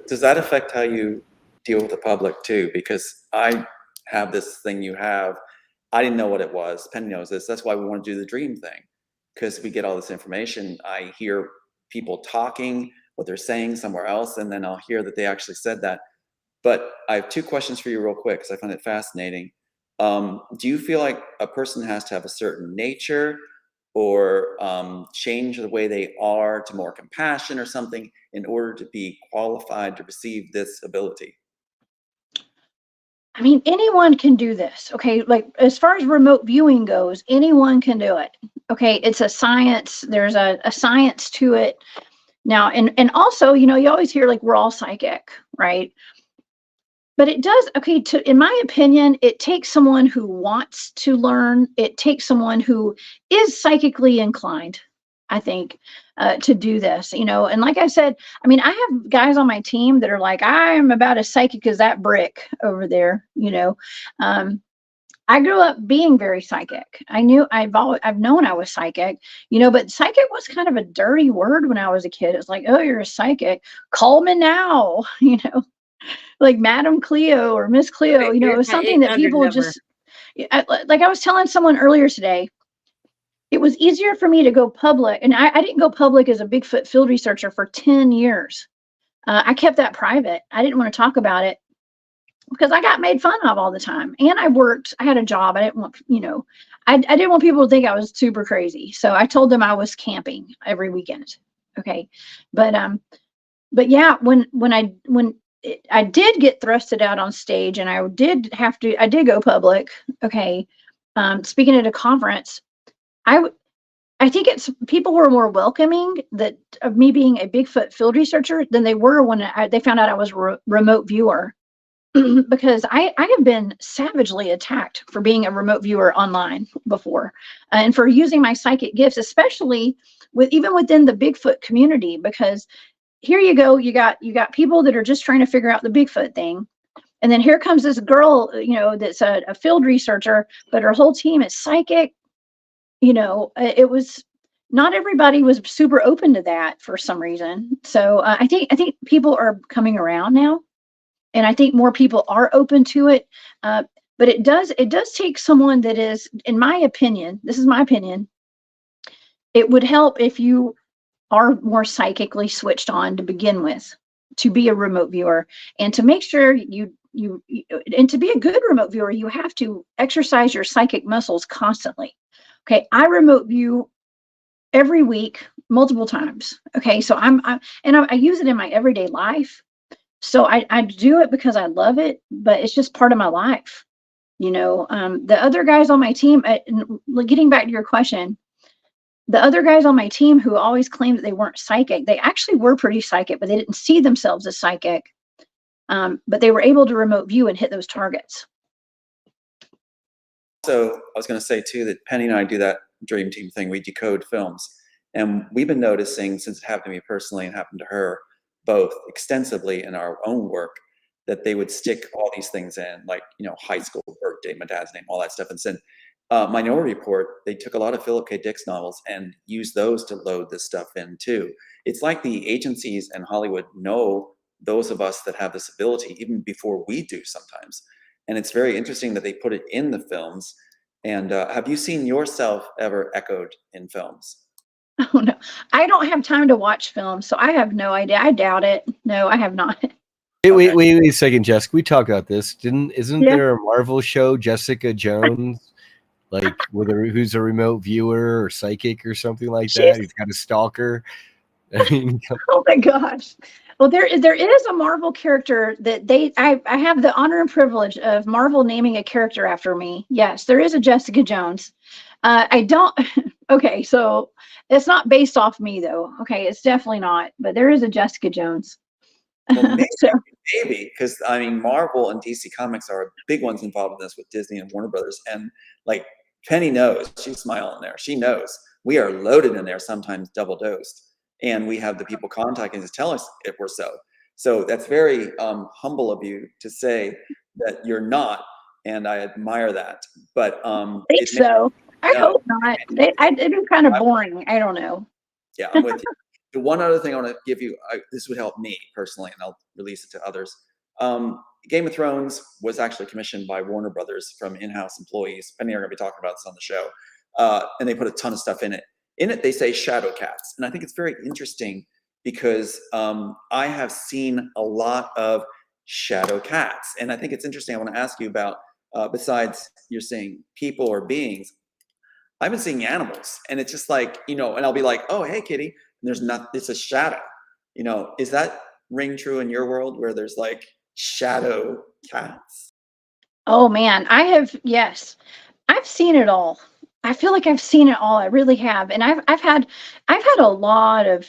Does that affect how you deal with the public too? Because I have this thing you have. I didn't know what it was. Penny knows this. That's why we want to do the dream thing, because we get all this information. I hear people talking, what they're saying somewhere else, and then I'll hear that they actually said that. But I have 2 questions for you real quick because I find it fascinating. Do you feel like a person has to have a certain nature or change the way they are to more compassion or something in order to be qualified to receive this ability? I mean, anyone can do this. Okay. Like as far as remote viewing goes, anyone can do it. Okay. It's a science. There's a science to it. Now, and also, you know, you always hear like we're all psychic, right? But it does, okay, in my opinion, it takes someone who wants to learn. It takes someone who is psychically inclined, I think, to do this, you know. And like I said, I mean, I have guys on my team that are like, I am about as psychic as that brick over there, you know. I grew up being very psychic. I've known I was psychic, you know, but psychic was kind of a dirty word when I was a kid. It's like, oh, you're a psychic. Call me now, you know, like Madam Cleo or Miss Cleo, you know, it was something that people just, like I was telling someone earlier today, it was easier for me to go public. And I didn't go public as a Bigfoot field researcher for 10 years. I kept that private. I didn't want to talk about it because I got made fun of all the time. And I had a job. I didn't want, you know, I didn't want people to think I was super crazy. So I told them I was camping every weekend. Okay. But yeah, when I did get thrusted out on stage and I did go public. Okay. Speaking at a conference, I think people were more welcoming of me being a Bigfoot field researcher than they were when they found out I was a remote viewer. Because I have been savagely attacked for being a remote viewer online before, and for using my psychic gifts, especially even within the Bigfoot community. Because here you go, you got people that are just trying to figure out the Bigfoot thing, and then here comes this girl, you know, that's a field researcher, but her whole team is psychic. You know, it was not everybody was super open to that for some reason. So I think people are coming around now. And I think more people are open to it. But it does take someone that is, in my opinion, this is my opinion, it would help if you are more psychically switched on to begin with, to be a remote viewer, and to make sure and to be a good remote viewer, you have to exercise your psychic muscles constantly. Okay, I remote view every week, multiple times. Okay, so I use it in my everyday life. So I do it because I love it, but it's just part of my life. You know, the other guys on my team, getting back to your question, the other guys on my team who always claimed that they weren't psychic, they actually were pretty psychic, but they didn't see themselves as psychic. But they were able to remote view and hit those targets. So I was going to say too that Penny and I do that dream team thing. We decode films, and we've been noticing, since it happened to me personally and happened to her both extensively in our own work, that they would stick all these things in, like, you know, high school, birthday, my dad's name, all that stuff, and send Minority Report. They took a lot of Philip K. Dick's novels and used those to load this stuff in too. It's like the agencies and Hollywood know those of us that have this ability even before we do sometimes. And it's very interesting that they put it in the films. And have you seen yourself ever echoed in films? Oh no, I don't have time to watch films, so I have no idea. I doubt it. No, I have not. Wait a second, Jessica. We talked about this. Isn't Yeah. there a Marvel show, Jessica Jones, like who's a remote viewer or psychic or something like that? He's got a stalker. I mean, Oh my gosh. Well, there is a Marvel character that I have the honor and privilege of Marvel naming a character after me. Yes, there is a Jessica Jones. I don't. Okay, so it's not based off me though. Okay, it's definitely not. But there is a Jessica Jones. Well, maybe, So, because I mean, Marvel and DC Comics are big ones involved in this with Disney and Warner Brothers. And like Penny knows, she's smiling there. She knows we are loaded in there, sometimes double dosed, and we have the people contacting us tell us if we're so. So that's very humble of you to say that you're not, and I admire that. But I think so. I hope not. It'd be kind of boring. I don't know. Yeah, I'm with you. The one other thing I want to give you, this would help me personally, and I'll release it to others. Game of Thrones was actually commissioned by Warner Brothers from in-house employees. Penny and I are going to be talking about this on the show. And they put a ton of stuff in it. In it, they say shadow cats. And I think it's very interesting because I have seen a lot of shadow cats. And I think it's interesting. I want to ask you about, besides you're seeing people or beings, I've been seeing animals, and it's just like, and I'll be like, oh, hey, kitty. And there's not, it's a shadow. Is that ring true in your world where there's like shadow cats? Oh man, yes. I've seen it all. I feel like I've seen it all. I really have. And I've had a lot of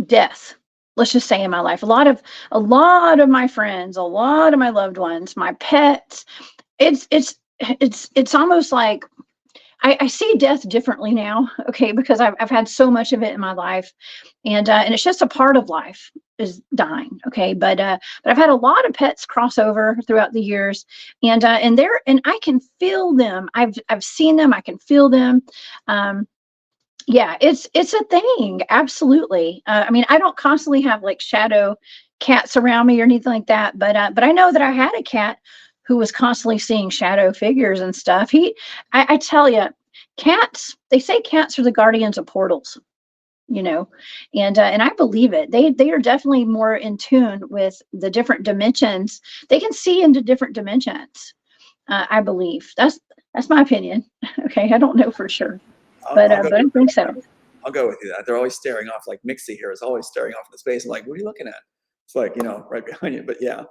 death, let's just say, in my life. A lot of my friends, a lot of my loved ones, my pets. It's almost like I see death differently now, okay, because I've had so much of it in my life, and it's just a part of life is dying, okay. But I've had a lot of pets cross over throughout the years, and I can feel them. I've seen them. I can feel them. Yeah, it's a thing, absolutely. I mean, I don't constantly have like shadow cats around me or anything like that, but I know that I had a cat who was constantly seeing shadow figures and stuff. I tell you, cats. They say cats are the guardians of portals, and I believe it. They are definitely more in tune with the different dimensions. They can see into different dimensions. I believe that's my opinion. Okay, I don't know for sure. But I think so. I'll go with you that. They're always staring off, like Mixie here is always staring off into space. I'm like, what are you looking at? It's like, right behind you. But yeah,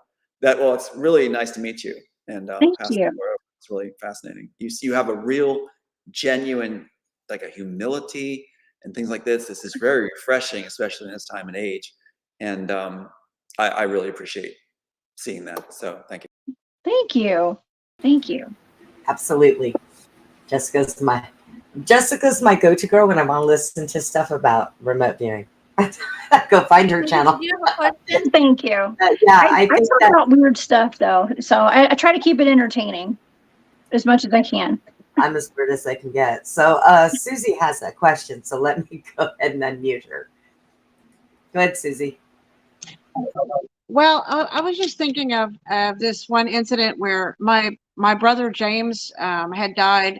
it's really nice to meet you. And Thank you. it's really fascinating. You have a real, genuine, like a humility and things like this. This is very refreshing, especially in this time and age. And I really appreciate seeing that. So thank you. Thank you. Thank you. Absolutely. Jessica's my go-to girl when I want to listen to stuff about remote viewing. Go find her channel. Do you have a question? Thank you. Yeah, I talk about weird stuff though, so I try to keep it entertaining as much as I can. I'm as weird as I can get. So Susie has a question, so let me go ahead and unmute her. Go ahead, Susie. Well, I was just thinking of this one incident where my brother James had died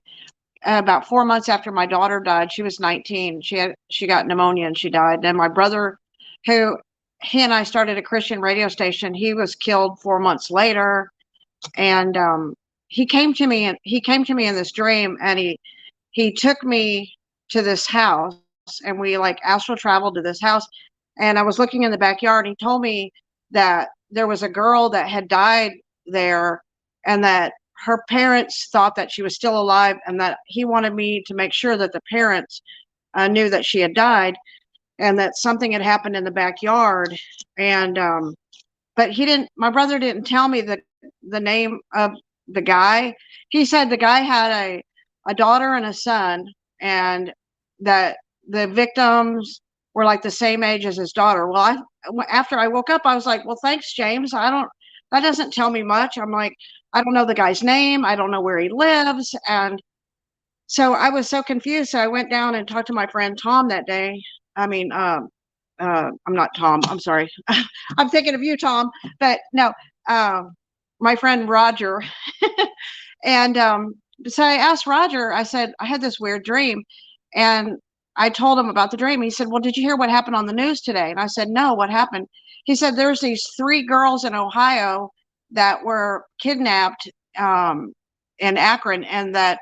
about 4 months after my daughter died. She was 19. She got pneumonia and she died. And my brother, he and I started a Christian radio station. He was killed 4 months later, and he came to me in this dream, and he took me to this house, and we like astral traveled to this house. And I was looking in the backyard, and he told me that there was a girl that had died there, and that her parents thought that she was still alive, and that he wanted me to make sure that the parents knew that she had died, and that something had happened in the backyard. And but my brother didn't tell me the name of the guy. He said the guy had a daughter and a son, and that the victims were like the same age as his daughter. Well, after I woke up, I was like, well, thanks, James. That doesn't tell me much. I'm like, I don't know the guy's name. I don't know where he lives. And so I was so confused. So I went down and talked to my friend Tom that day. I mean, I'm not Tom. I'm sorry. I'm thinking of you, Tom. But no, my friend Roger. And so I asked Roger, I said, I had this weird dream. And I told him about the dream. He said, well, did you hear what happened on the news today? And I said, no, what happened? He said, there's these 3 girls in Ohio that were kidnapped in Akron, and that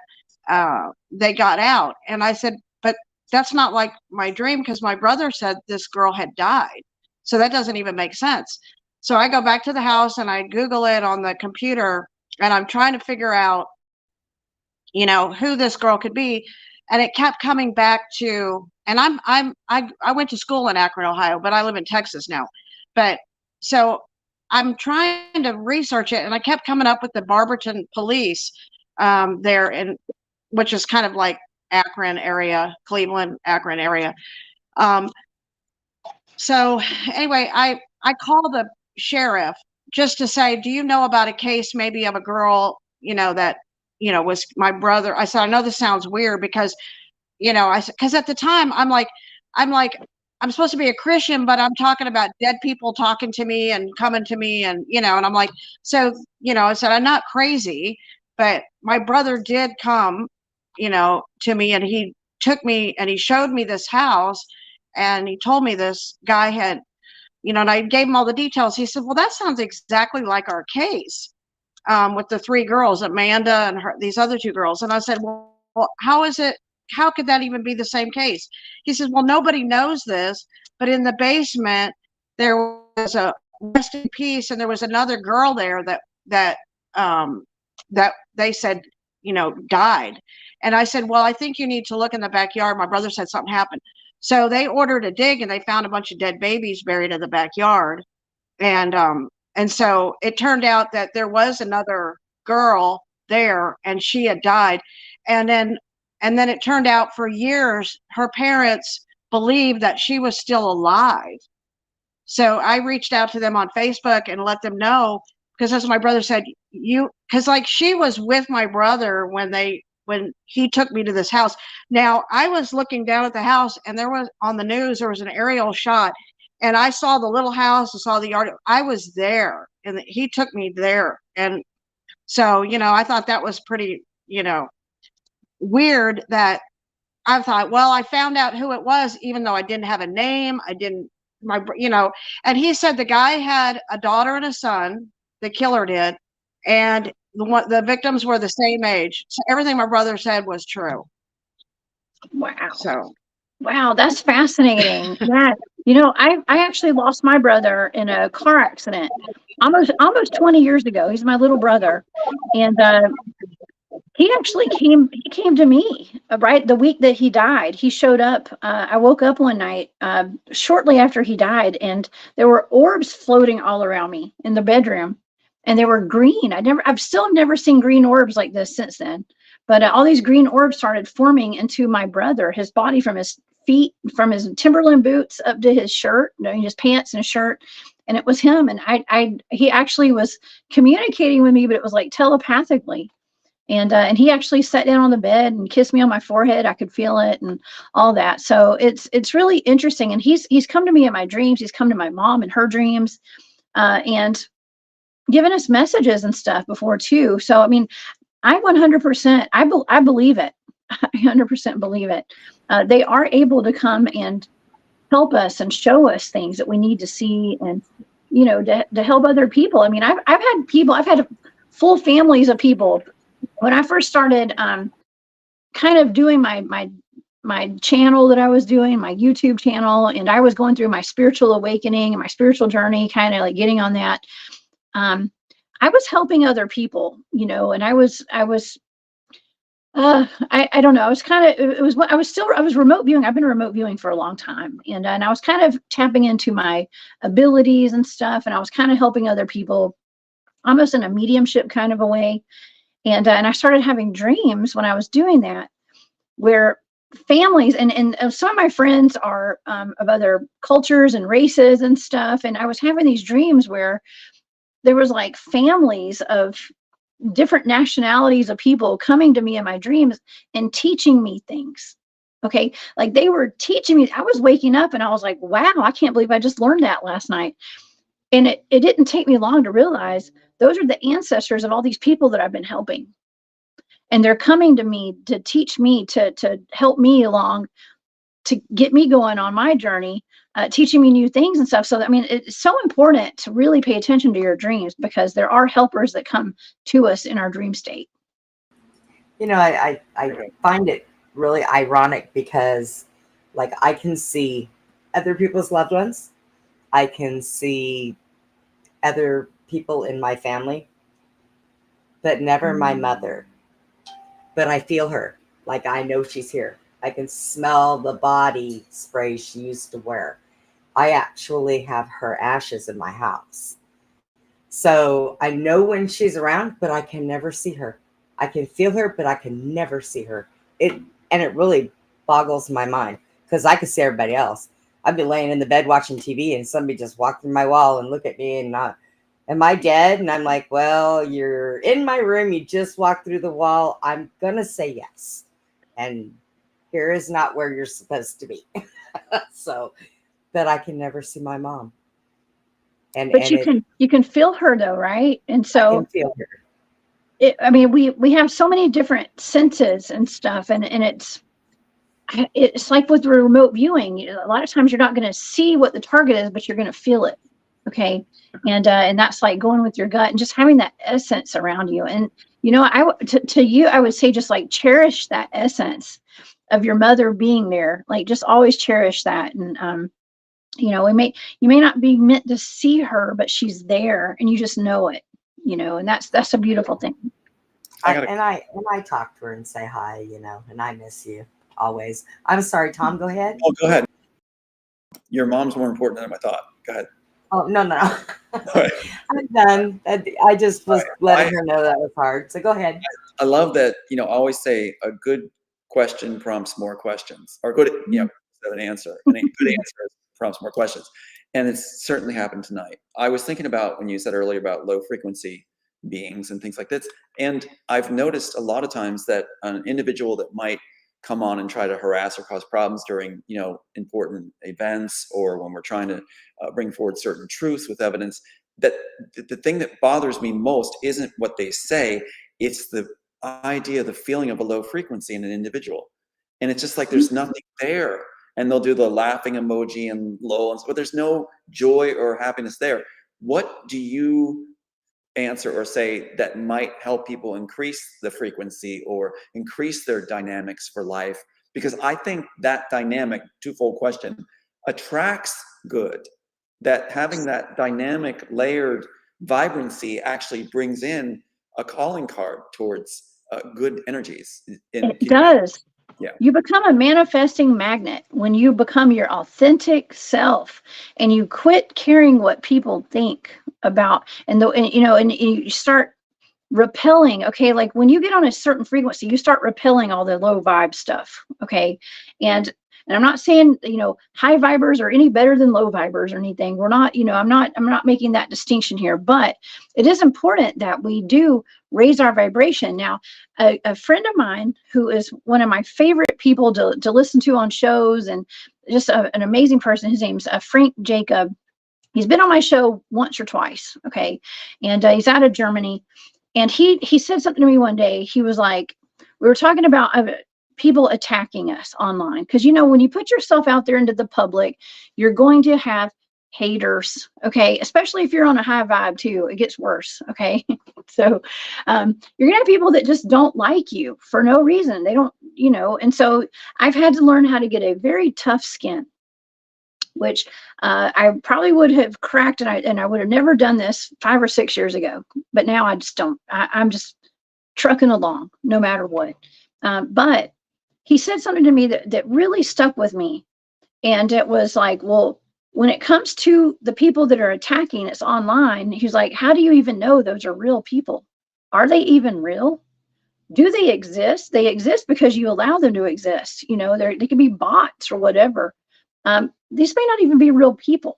they got out. And I said, but that's not like my dream, because my brother said this girl had died. So that doesn't even make sense. So I go back to the house and I Google it on the computer, and I'm trying to figure out, who this girl could be. And it kept coming back to, and I went to school in Akron, Ohio, but I live in Texas now. But so I'm trying to research it, and I kept coming up with the Barberton police there, which is kind of like Akron area, Cleveland, Akron area. So anyway, I called the sheriff just to say, do you know about a case maybe of a girl, that, was my brother? I said, I know this sounds weird because, because at the time I'm like, I'm supposed to be a Christian, but I'm talking about dead people talking to me and coming to me, and, and I'm like, so, I said, I'm not crazy, but my brother did come, to me, and he took me and he showed me this house, and he told me this guy had, and I gave him all the details. He said, well, that sounds exactly like our case with the 3 girls, Amanda and these other 2 girls. And I said, well, how is it? How could that even be the same case? He says, well, nobody knows this, but in the basement, there was a rest in peace. And there was another girl there that they said, died. And I said, well, I think you need to look in the backyard. My brother said something happened. So they ordered a dig and they found a bunch of dead babies buried in the backyard. And so it turned out that there was another girl there and she had died. And then it turned out for years, her parents believed that she was still alive. So I reached out to them on Facebook and let them know, because as my brother said, because like she was with my brother when he took me to this house. Now I was looking down at the house and there was on the news, there was an aerial shot and I saw the little house, I saw the yard. I was there and he took me there. And so, I thought that was pretty, weird that I thought, well, I found out who it was, even though I didn't have a name. And he said the guy had a daughter and a son, the killer did, and the victims were the same age. So everything my brother said was true. Wow. So, wow, that's fascinating. Yeah. I actually lost my brother in a car accident almost 20 years ago. He's my little brother. And he actually came to me right the week that he died. He showed up. I woke up one night shortly after he died, and there were orbs floating all around me in the bedroom, and they were green. I've still never seen green orbs like this since then. But all these green orbs started forming into my brother, his body, from his feet, from his Timberland boots up to his shirt, his pants and his shirt. And it was him. And he actually was communicating with me, but it was like telepathically. And he actually sat down on the bed and kissed me on my forehead. I could feel it and all that. So it's really interesting. And he's come to me in my dreams. He's come to my mom in her dreams, and given us messages and stuff before too. So, I mean, I 100%, I believe it. I 100% believe it. They are able to come and help us and show us things that we need to see, and, to help other people. I mean, I've had full families of people. When I first started kind of doing my channel that I was doing, my YouTube channel, and I was going through my spiritual awakening and my spiritual journey, kind of like getting on that, I was helping other people, and I don't know. I was remote viewing. I've been remote viewing for a long time. And I was kind of tapping into my abilities and stuff. And I was kind of helping other people almost in a mediumship kind of a way. And I started having dreams when I was doing that, where families and some of my friends are of other cultures and races and stuff. And I was having these dreams where there was like families of different nationalities of people coming to me in my dreams and teaching me things. Okay. Like they were teaching me. I was waking up and I was like, wow, I can't believe I just learned that last night. And it didn't take me long to realize those are the ancestors of all these people that I've been helping. And they're coming to me to teach me, to help me along, to get me going on my journey, teaching me new things and stuff. So, I mean, it's so important to really pay attention to your dreams, because there are helpers that come to us in our dream state. I find it really ironic because, like, I can see other people's loved ones. I can see other people in my family, but never my mother. But I feel her. Like, I know she's here. I can smell the body spray she used to wear. I actually have her ashes in my house. So I know when she's around, but I can never see her. I can feel her, but I can never see her. It really boggles my mind, because I could see everybody else. I'd be laying in the bed watching TV and somebody just walk through my wall and look at me and not, am I dead? And I'm like, well, you're in my room. You just walked through the wall. I'm going to say yes. And here is not where you're supposed to be. So, but I can never see my mom. But you can feel her though, right? And so I can feel her. I mean, we have so many different senses and stuff, and it's it's like with the remote viewing. A lot of times you're not going to see what the target is, but you're going to feel it. Okay. And that's like going with your gut and just having that essence around you. And, to you, I would say just like cherish that essence of your mother being there. Like just always cherish that. And, you may not be meant to see her, but she's there and you just know it, and that's a beautiful thing. I talk to her and say hi, and I miss you always. I'm sorry, Tom, go ahead. Oh, go ahead. Your mom's more important than I thought. Go ahead. Oh, no. All right. I'm done. I just was letting her know that was hard. So go ahead. I love that, I always say a good question prompts more questions, or good, an answer. And a good answer prompts more questions. And it's certainly happened tonight. I was thinking about when you said earlier about low frequency beings and things like this. And I've noticed a lot of times that an individual that might come on and try to harass or cause problems during, important events, or when we're trying to bring forward certain truths with evidence, that the thing that bothers me most isn't what they say, it's the idea, the feeling of a low frequency in an individual. And it's just like there's nothing there. And they'll do the laughing emoji and lol, but there's no joy or happiness there. What do you answer or say that might help people increase the frequency or increase their dynamics for life? Because I think that dynamic, twofold question, attracts good. That having that dynamic layered vibrancy actually brings in a calling card towards good energies. It does. Yeah. You become a manifesting magnet when you become your authentic self and you quit caring what people think about, and you start repelling. Okay. Like when you get on a certain frequency, you start repelling all the low vibe stuff. Okay. And I'm not saying, high vibers are any better than low vibers or anything. We're not, I'm not making that distinction here, but it is important that we do raise our vibration. Now, a friend of mine who is one of my favorite people to listen to on shows, and just an amazing person, his name's Frank Jacob. He's been on my show once or twice. Okay. And he's out of Germany. And he said something to me one day. He was like, we were talking about people attacking us online. Because, when you put yourself out there into the public, you're going to have haters. Okay. Especially if you're on a high vibe too, it gets worse. Okay. So you're going to have people that just don't like you for no reason. They don't, and so I've had to learn how to get a very tough skin, which I probably would have cracked, and I would have never done this 5 or 6 years ago. But now I just don't. I'm just trucking along no matter what. But he said something to me that really stuck with me. And it was like, well, when it comes to the people that are attacking us online, he's like, how do you even know those are real people? Are they even real? Do they exist? They exist because you allow them to exist. They can be bots or whatever. These may not even be real people.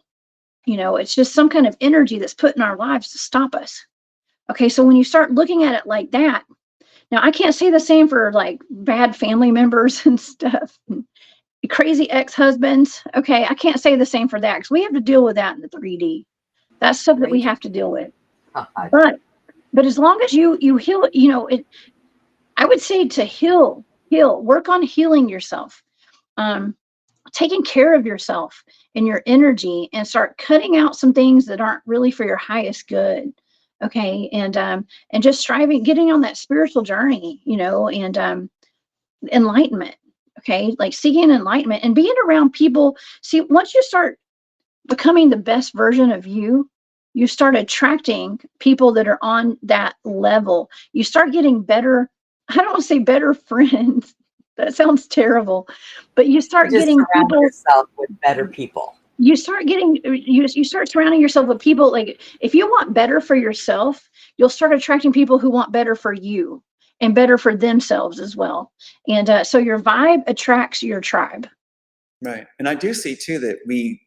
It's just some kind of energy that's put in our lives to stop us. Okay, so when you start looking at it like that, now I can't say the same for like bad family members and stuff, crazy ex-husbands. Okay, I can't say the same for that because we have to deal with that in the 3D. That's stuff that we have to deal with. But as long as you heal, I would say to heal, work on healing yourself. Taking care of yourself and your energy, and start cutting out some things that aren't really for your highest good. Okay. And just striving, getting on that spiritual journey, and enlightenment. Okay. Like seeking enlightenment and being around people. See, once you start becoming the best version of you, you start attracting people that are on that level. You start getting better. I don't want to say better friends. That sounds terrible, but you start getting people, yourself with better people. You start surrounding yourself with people. Like if you want better for yourself, you'll start attracting people who want better for you and better for themselves as well. And so your vibe attracts your tribe. Right. And I do see too that we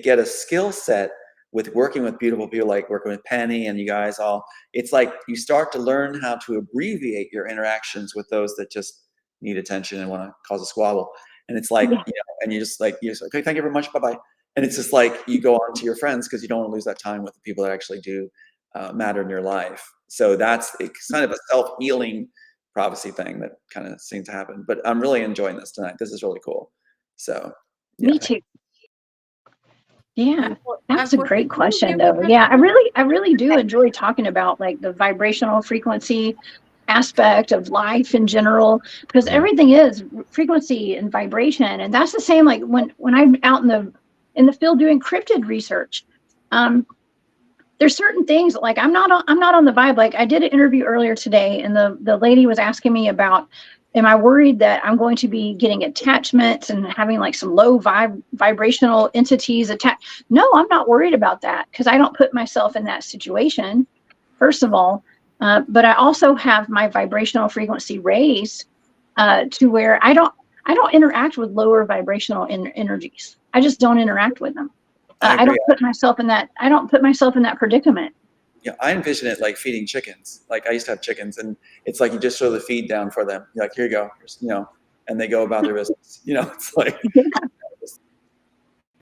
get a skill set with working with beautiful people, like working with Penny and you guys all. It's like you start to learn how to abbreviate your interactions with those that just need attention and want to cause a squabble. And it's like, and you're just like, okay, thank you very much. Bye-bye. And it's just like, you go on to your friends because you don't want to lose that time with the people that actually do matter in your life. So that's kind of a self-healing prophecy thing that kind of seems to happen. But I'm really enjoying this tonight. This is really cool. So yeah. Me too. Yeah, that's a great Unfortunately, question though. Yeah, I really do enjoy talking about like the vibrational frequency aspect of life in general, because everything is frequency and vibration. And that's the same like when I'm out in the field doing cryptid research. There's certain things like I'm not on the vibe. Like I did an interview earlier today, and the lady was asking me about, am I worried that I'm going to be getting attachments and having like some low vibrational entities attached? No, I'm not worried about that because I don't put myself in that situation, first of all. But I also have my vibrational frequency raised to where I don't interact with lower vibrational energies. I just don't interact with them. I don't put myself in that. I don't put myself in that predicament. Yeah, I envision it like feeding chickens. Like I used to have chickens, and it's like you just throw the feed down for them. You're like, here you go, and they go about their business. It's like. Yeah.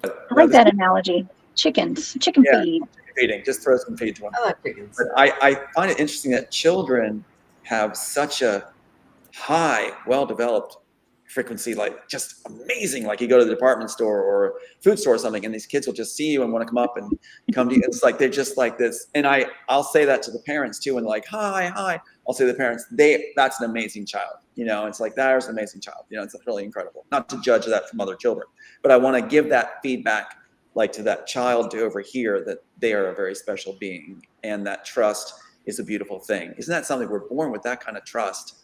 I like that analogy. Chicken feed. Chicken feeding. Just throw some feed to them. I like chickens. But I find it interesting that children have such a high, well-developed frequency, like just amazing. Like you go to the department store or food store or something, and these kids will just see you and want to come up and come to you. It's like they're just like this. And I'll say that to the parents too, and like, hi. I'll say to the parents, that's an amazing child. It's like there's an amazing child. It's really incredible. Not to judge that from other children, but I want to give that feedback, like to that child to overhear that they are a very special being, and that trust is a beautiful thing. Isn't that something? We're born with that kind of trust,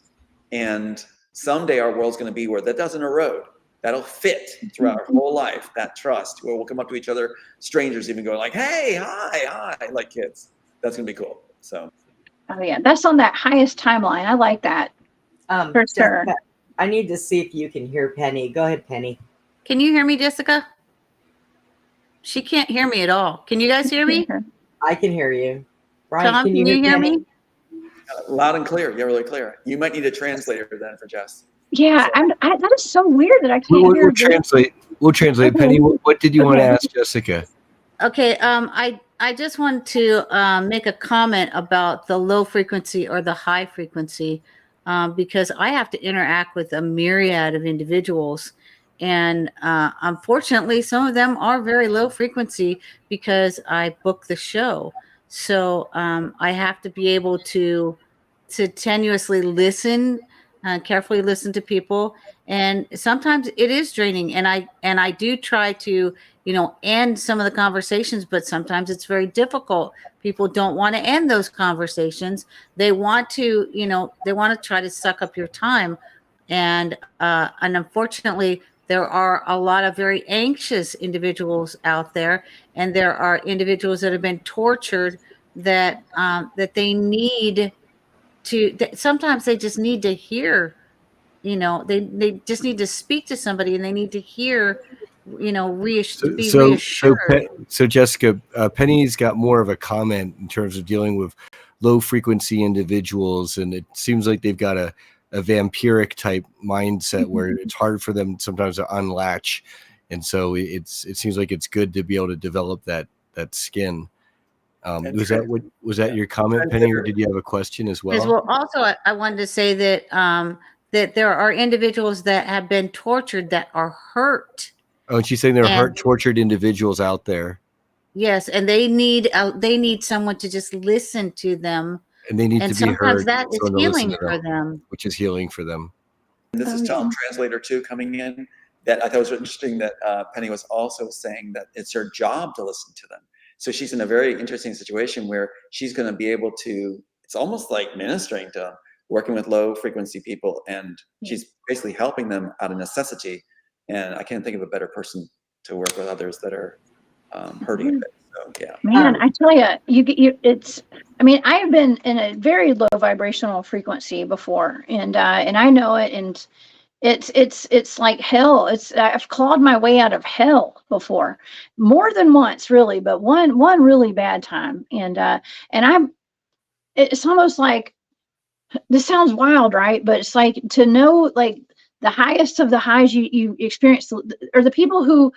and someday our world's going to be where that doesn't erode. That'll fit throughout our whole life, that trust, where we'll come up to each other, strangers even going like, hey, hi, like kids. That's going to be cool. So. Oh yeah, that's on that highest timeline. I like that. For sure. Jessica, I need to see if you can hear Penny. Go ahead, Penny. Can you hear me, Jessica? She can't hear me at all. Can you guys hear me? I can hear you. Brian, Tom, can you hear me? Loud and clear. Yeah, really clear. You might need a translator then for Jess. Yeah, that is so weird that I can't hear. We'll translate. Penny, what did you want to ask Jessica? Okay. I just want to make a comment about the low frequency or the high frequency, because I have to interact with a myriad of individuals. And unfortunately, some of them are very low frequency because I book the show. So I have to be able to tenuously listen, carefully listen to people. And sometimes it is draining. And I do try to, end some of the conversations, but sometimes it's very difficult. People don't want to end those conversations. They want to, try to suck up your time. And unfortunately, there are a lot of very anxious individuals out there, and there are individuals that have been tortured that they need to. Sometimes they just need to hear, they just need to speak to somebody, and they need to hear, reassured. So Jessica, Penny's got more of a comment in terms of dealing with low frequency individuals, and it seems like they've got a vampiric type mindset where it's hard for them sometimes to unlatch, and so it seems like it's good to be able to develop that skin. Was that your comment, Penny, or did you have a question as well? Well, also I wanted to say that that there are individuals that have been tortured that are hurt. Oh, and she's saying there are hurt, tortured individuals out there. Yes, and they need someone to just listen to them. And they need to be heard. Sometimes that is healing for them. Which is healing for them. And this is Tom, translator too, coming in. That I thought was interesting that Penny was also saying that it's her job to listen to them. So she's in a very interesting situation where she's going to be able to, it's almost like ministering to them, working with low frequency people. And she's basically helping them out of necessity. And I can't think of a better person to work with others that are hurting a bit. So, yeah. Man, I tell you, I have been in a very low vibrational frequency before, and I know it, and it's like hell. I've clawed my way out of hell before, more than once, really, but one really bad time, and it's almost like, this sounds wild, right? But it's like to know, like, the highest of the highs you experience, or the people who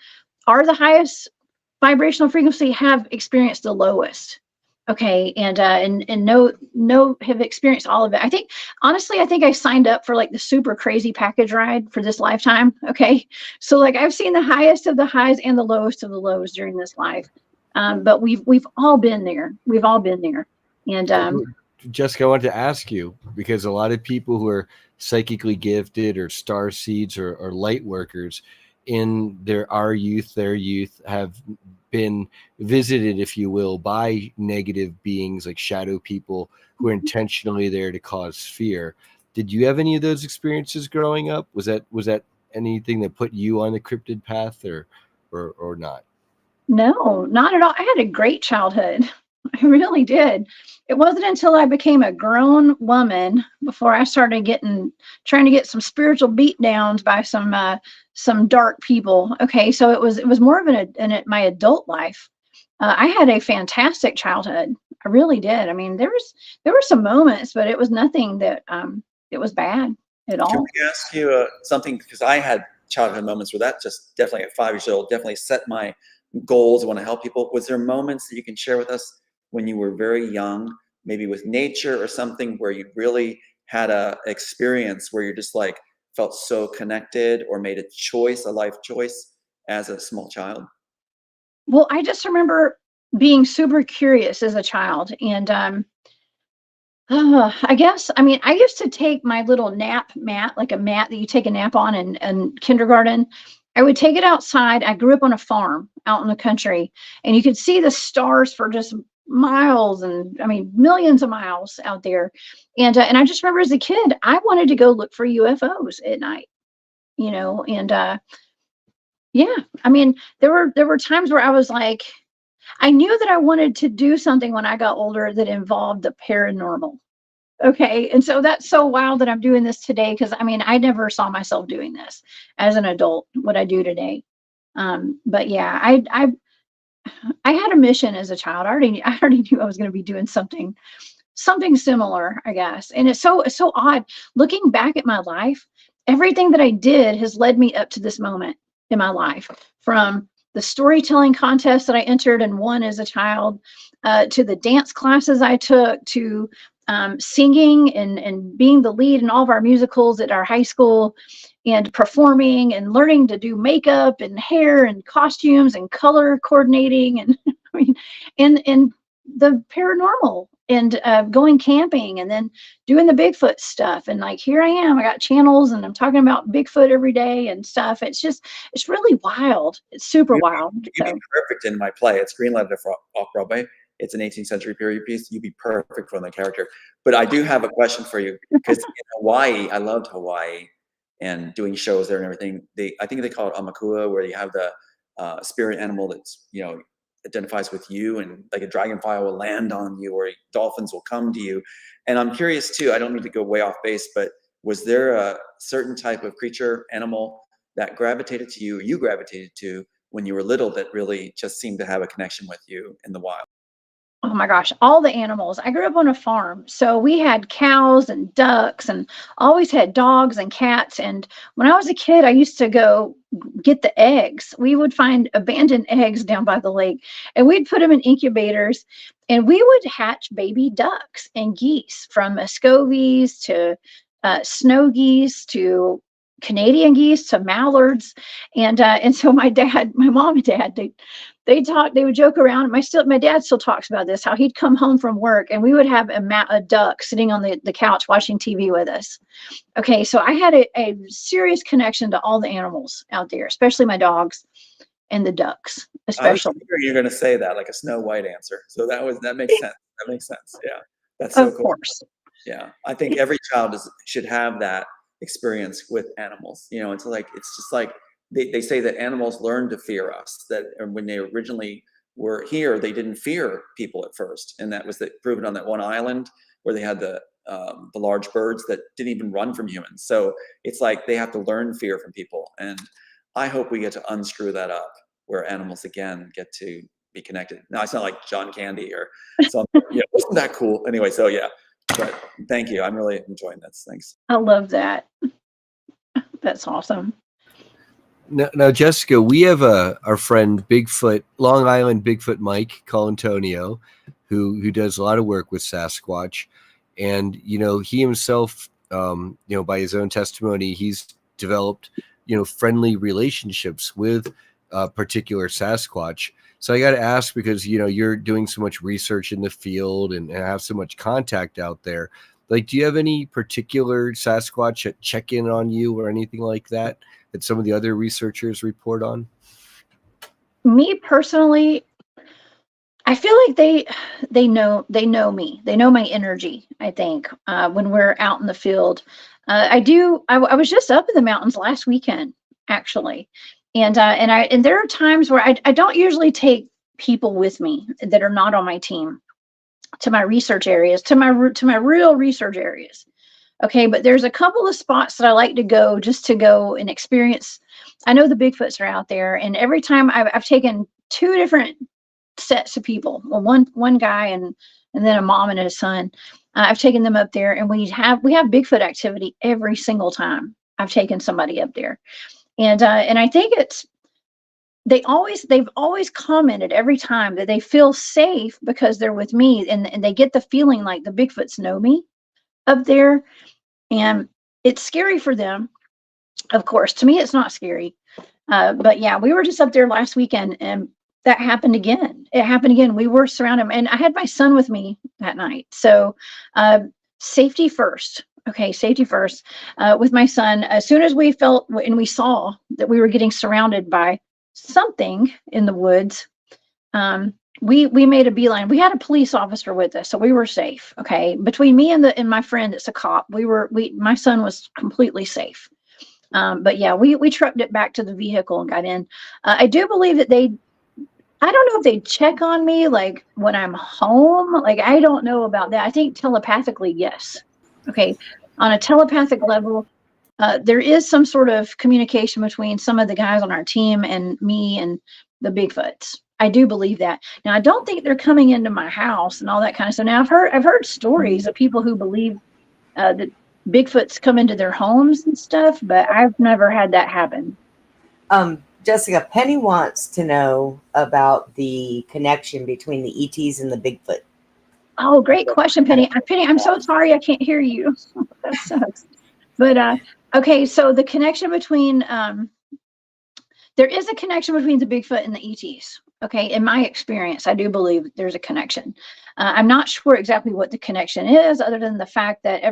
are the highest vibrational frequency have experienced the lowest. Okay, and no have experienced all of it. I think honestly, I think I signed up for like the super crazy package ride for this lifetime. Okay, so like I've seen the highest of the highs and the lowest of the lows during this life. But we've all been there. We've all been there. And Jessica, I wanted to ask you, because a lot of people who are psychically gifted or star seeds or light workers in our youth, their youth, have been visited, if you will, by negative beings like shadow people who are intentionally there to cause fear. Did you have any of those experiences growing up? Was that anything that put you on the cryptid path, or not? no, not at all. I had a great childhood. I really did. It wasn't until I became a grown woman before I started trying to get some spiritual beat downs by some dark people. Okay, so it was more of my adult life. I had a fantastic childhood. I really did. I mean, there were some moments, but it was nothing that it was bad at Can all. we ask you something? Because I had childhood moments where that just definitely at 5 years old, definitely set my goals. I want to help people. Was there moments that you can share with us when you were very young, maybe with nature or something, where you really had a experience where you're just like felt so connected or made a choice, a life choice as a small child? Well, I just remember being super curious as a child, and I guess, I mean, I used to take my little nap mat, like a mat that you take a nap on in kindergarten. I would take it outside. I grew up on a farm out in the country, and you could see the stars for just miles, and I mean, millions of miles out there. And I just remember as a kid, I wanted to go look for UFOs at night, and yeah, I mean, there were times where I was like, I knew that I wanted to do something when I got older that involved the paranormal. Okay. And so that's so wild that I'm doing this today, because I mean, I never saw myself doing this as an adult, what I do today. But yeah, I had a mission as a child. I already knew I was going to be doing something similar, I guess. And it's so odd looking back at my life. Everything that I did has led me up to this moment in my life, from the storytelling contest that I entered and won as a child, to the dance classes I took, to singing and being the lead in all of our musicals at our high school, and performing and learning to do makeup and hair and costumes and color coordinating, and I mean, and the paranormal, and going camping, and then doing the Bigfoot stuff. And like, here I am, I got channels and I'm talking about Bigfoot every day and stuff. It's really wild. It's super You'd wild. you'd be So perfect in my play. It's Greenlight off Broadway. It's an 18th century period piece. You'd be perfect for the character. But I do have a question for you, because in Hawaii, I loved Hawaii and doing shows there and everything. I think they call it Amakua, where you have the spirit animal that's, identifies with you, and like a dragonfly will land on you, or dolphins will come to you. And I'm curious too, I don't need to go way off base, but was there a certain type of creature, animal that gravitated to you, or you gravitated to when you were little, that really just seemed to have a connection with you in the wild? oh my gosh, all the animals. I grew up on a farm. So we had cows and ducks, and always had dogs and cats. And when I was a kid, I used to go get the eggs. We would find abandoned eggs down by the lake, and we'd put them in incubators, and we would hatch baby ducks and geese, from Muscovies to snow geese to Canadian geese to mallards. And so my mom and dad, they would joke around. My dad still talks about this, how he'd come home from work and we would have a duck sitting on the couch watching TV with us. Okay, so I had a serious connection to all the animals out there, especially my dogs and the ducks, I was especially. sure you're going to say that, like a Snow White answer. So that makes sense. That makes sense. Yeah, that's so Of cool. course. Yeah, I think every child should have that experience with animals. It's just like they say that animals learn to fear us. That when they originally were here, they didn't fear people at first, and that was proven on that one island where they had the large birds that didn't even run from humans. So it's like they have to learn fear from people, and I hope we get to unscrew that up, where animals again get to be connected. Now, it's not like John Candy or something. Yeah, wasn't that cool? Anyway, so yeah. But thank you. I'm really enjoying this. Thanks. I love that. That's awesome. Now, Jessica, we have our friend Bigfoot, Long Island Bigfoot Mike Colantonio, who does a lot of work with Sasquatch, and he himself, by his own testimony, he's developed friendly relationships with particular Sasquatch. So I got to ask, because you're doing so much research in the field and have so much contact out there. Like, do you have any particular Sasquatch that check in on you or anything like that some of the other researchers report on? Me personally, I feel like they know me. They know my energy, I think, when we're out in the field. I was just up in the mountains last weekend, actually. And there are times where I don't usually take people with me that are not on my team to my research areas, to my real research areas. Okay, but there's a couple of spots that I like to go just to go and experience. I know the Bigfoots are out there, and every time I've taken two different sets of people. Well, one guy and then a mom and his son. I've taken them up there, and we have Bigfoot activity every single time I've taken somebody up there, and I think they've always commented every time that they feel safe because they're with me, and they get the feeling like the Bigfoots know me up there. And it's scary for them, of course. To me, it's not scary. But yeah, we were just up there last weekend, and that happened again. It happened again. We were surrounded, and I had my son with me that night. So safety first. Okay, safety first with my son. As soon as we felt and we saw that we were getting surrounded by something in the woods, we made a beeline. We had a police officer with us, so we were safe. Okay, between me and my friend that's a cop, my son was completely safe. But yeah, we trucked it back to the vehicle and got in. I do believe that I don't know if they check on me like when I'm home. Like, I don't know about that. I think telepathically, yes. Okay, on a telepathic level, there is some sort of communication between some of the guys on our team and me and the Bigfoots. I do believe that. Now, I don't think they're coming into my house and all that kind of stuff. Now, I've heard stories of people who believe that Bigfoots come into their homes and stuff, but I've never had that happen. Jessica, Penny wants to know about the connection between the ETs and the Bigfoot. Oh, great question, Penny. Penny, I'm so sorry I can't hear you. That sucks. But okay, so the connection between there is a connection between the Bigfoot and the ETs. Okay, in my experience, I do believe there's a connection. I'm not sure exactly what the connection is, other than the fact that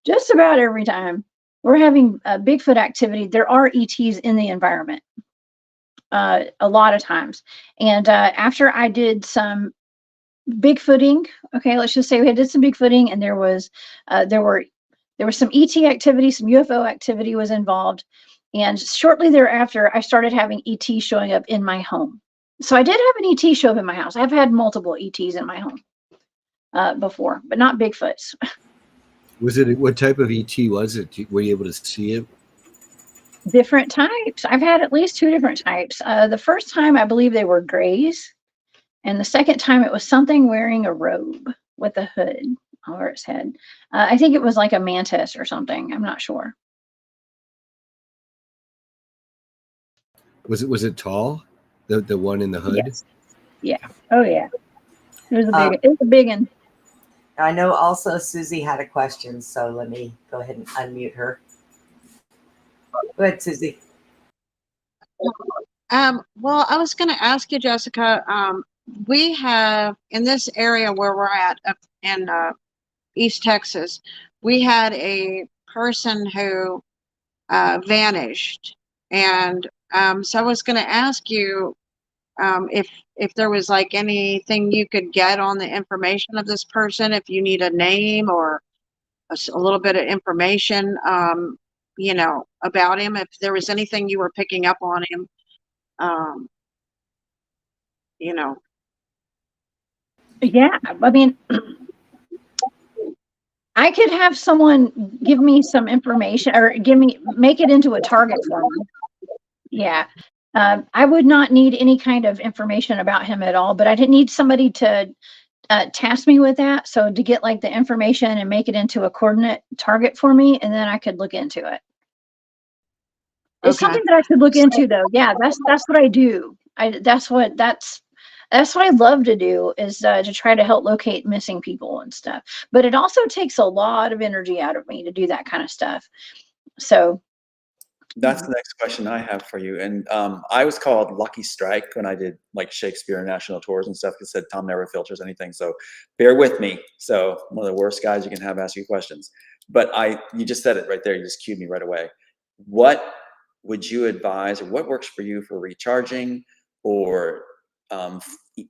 just about every time we're having Bigfoot activity, there are ETs in the environment a lot of times. And after I did some Bigfooting, okay, let's just say we did some Bigfooting, and there was some ET activity, some UFO activity was involved. And shortly thereafter, I started having ET showing up in my home. So I did have an ET show up in my house. I've had multiple ETs in my home before, but not Bigfoots. What type of ET was it? Were you able to see it? Different types. I've had at least two different types. The first time, I believe they were grays. And the second time, it was something wearing a robe with a hood over its head. I think it was like a mantis or something. I'm not sure. Was it tall? The one in the hood? Yes. Yeah. Oh yeah. It was a big one. I know also Susie had a question, so let me go ahead and unmute her. Go ahead, Susie. Well, I was going to ask you, Jessica, we have in this area where we're at up in East Texas, we had a person who vanished. And so I was going to ask you if there was like anything you could get on the information of this person, if you need a name or a little bit of information, about him, if there was anything you were picking up on him, Yeah, I mean, I could have someone give me some information or make it into a target for me. Yeah. I would not need any kind of information about him at all, but I didn't need somebody to task me with that. So to get like the information and make it into a coordinate target for me, and then I could look into it. It's Okay. something that I should look into, though. Yeah, that's what I do. That's what I love to do, is to try to help locate missing people and stuff. But it also takes a lot of energy out of me to do that kind of stuff. So That's the next question I have for you. And I was called Lucky Strike when I did like Shakespeare national tours and stuff. It said Tom never filters anything. So bear with me. So one of the worst guys you can have ask you questions. But you just said it right there. You just cued me right away. What would you advise, or what works for you for recharging or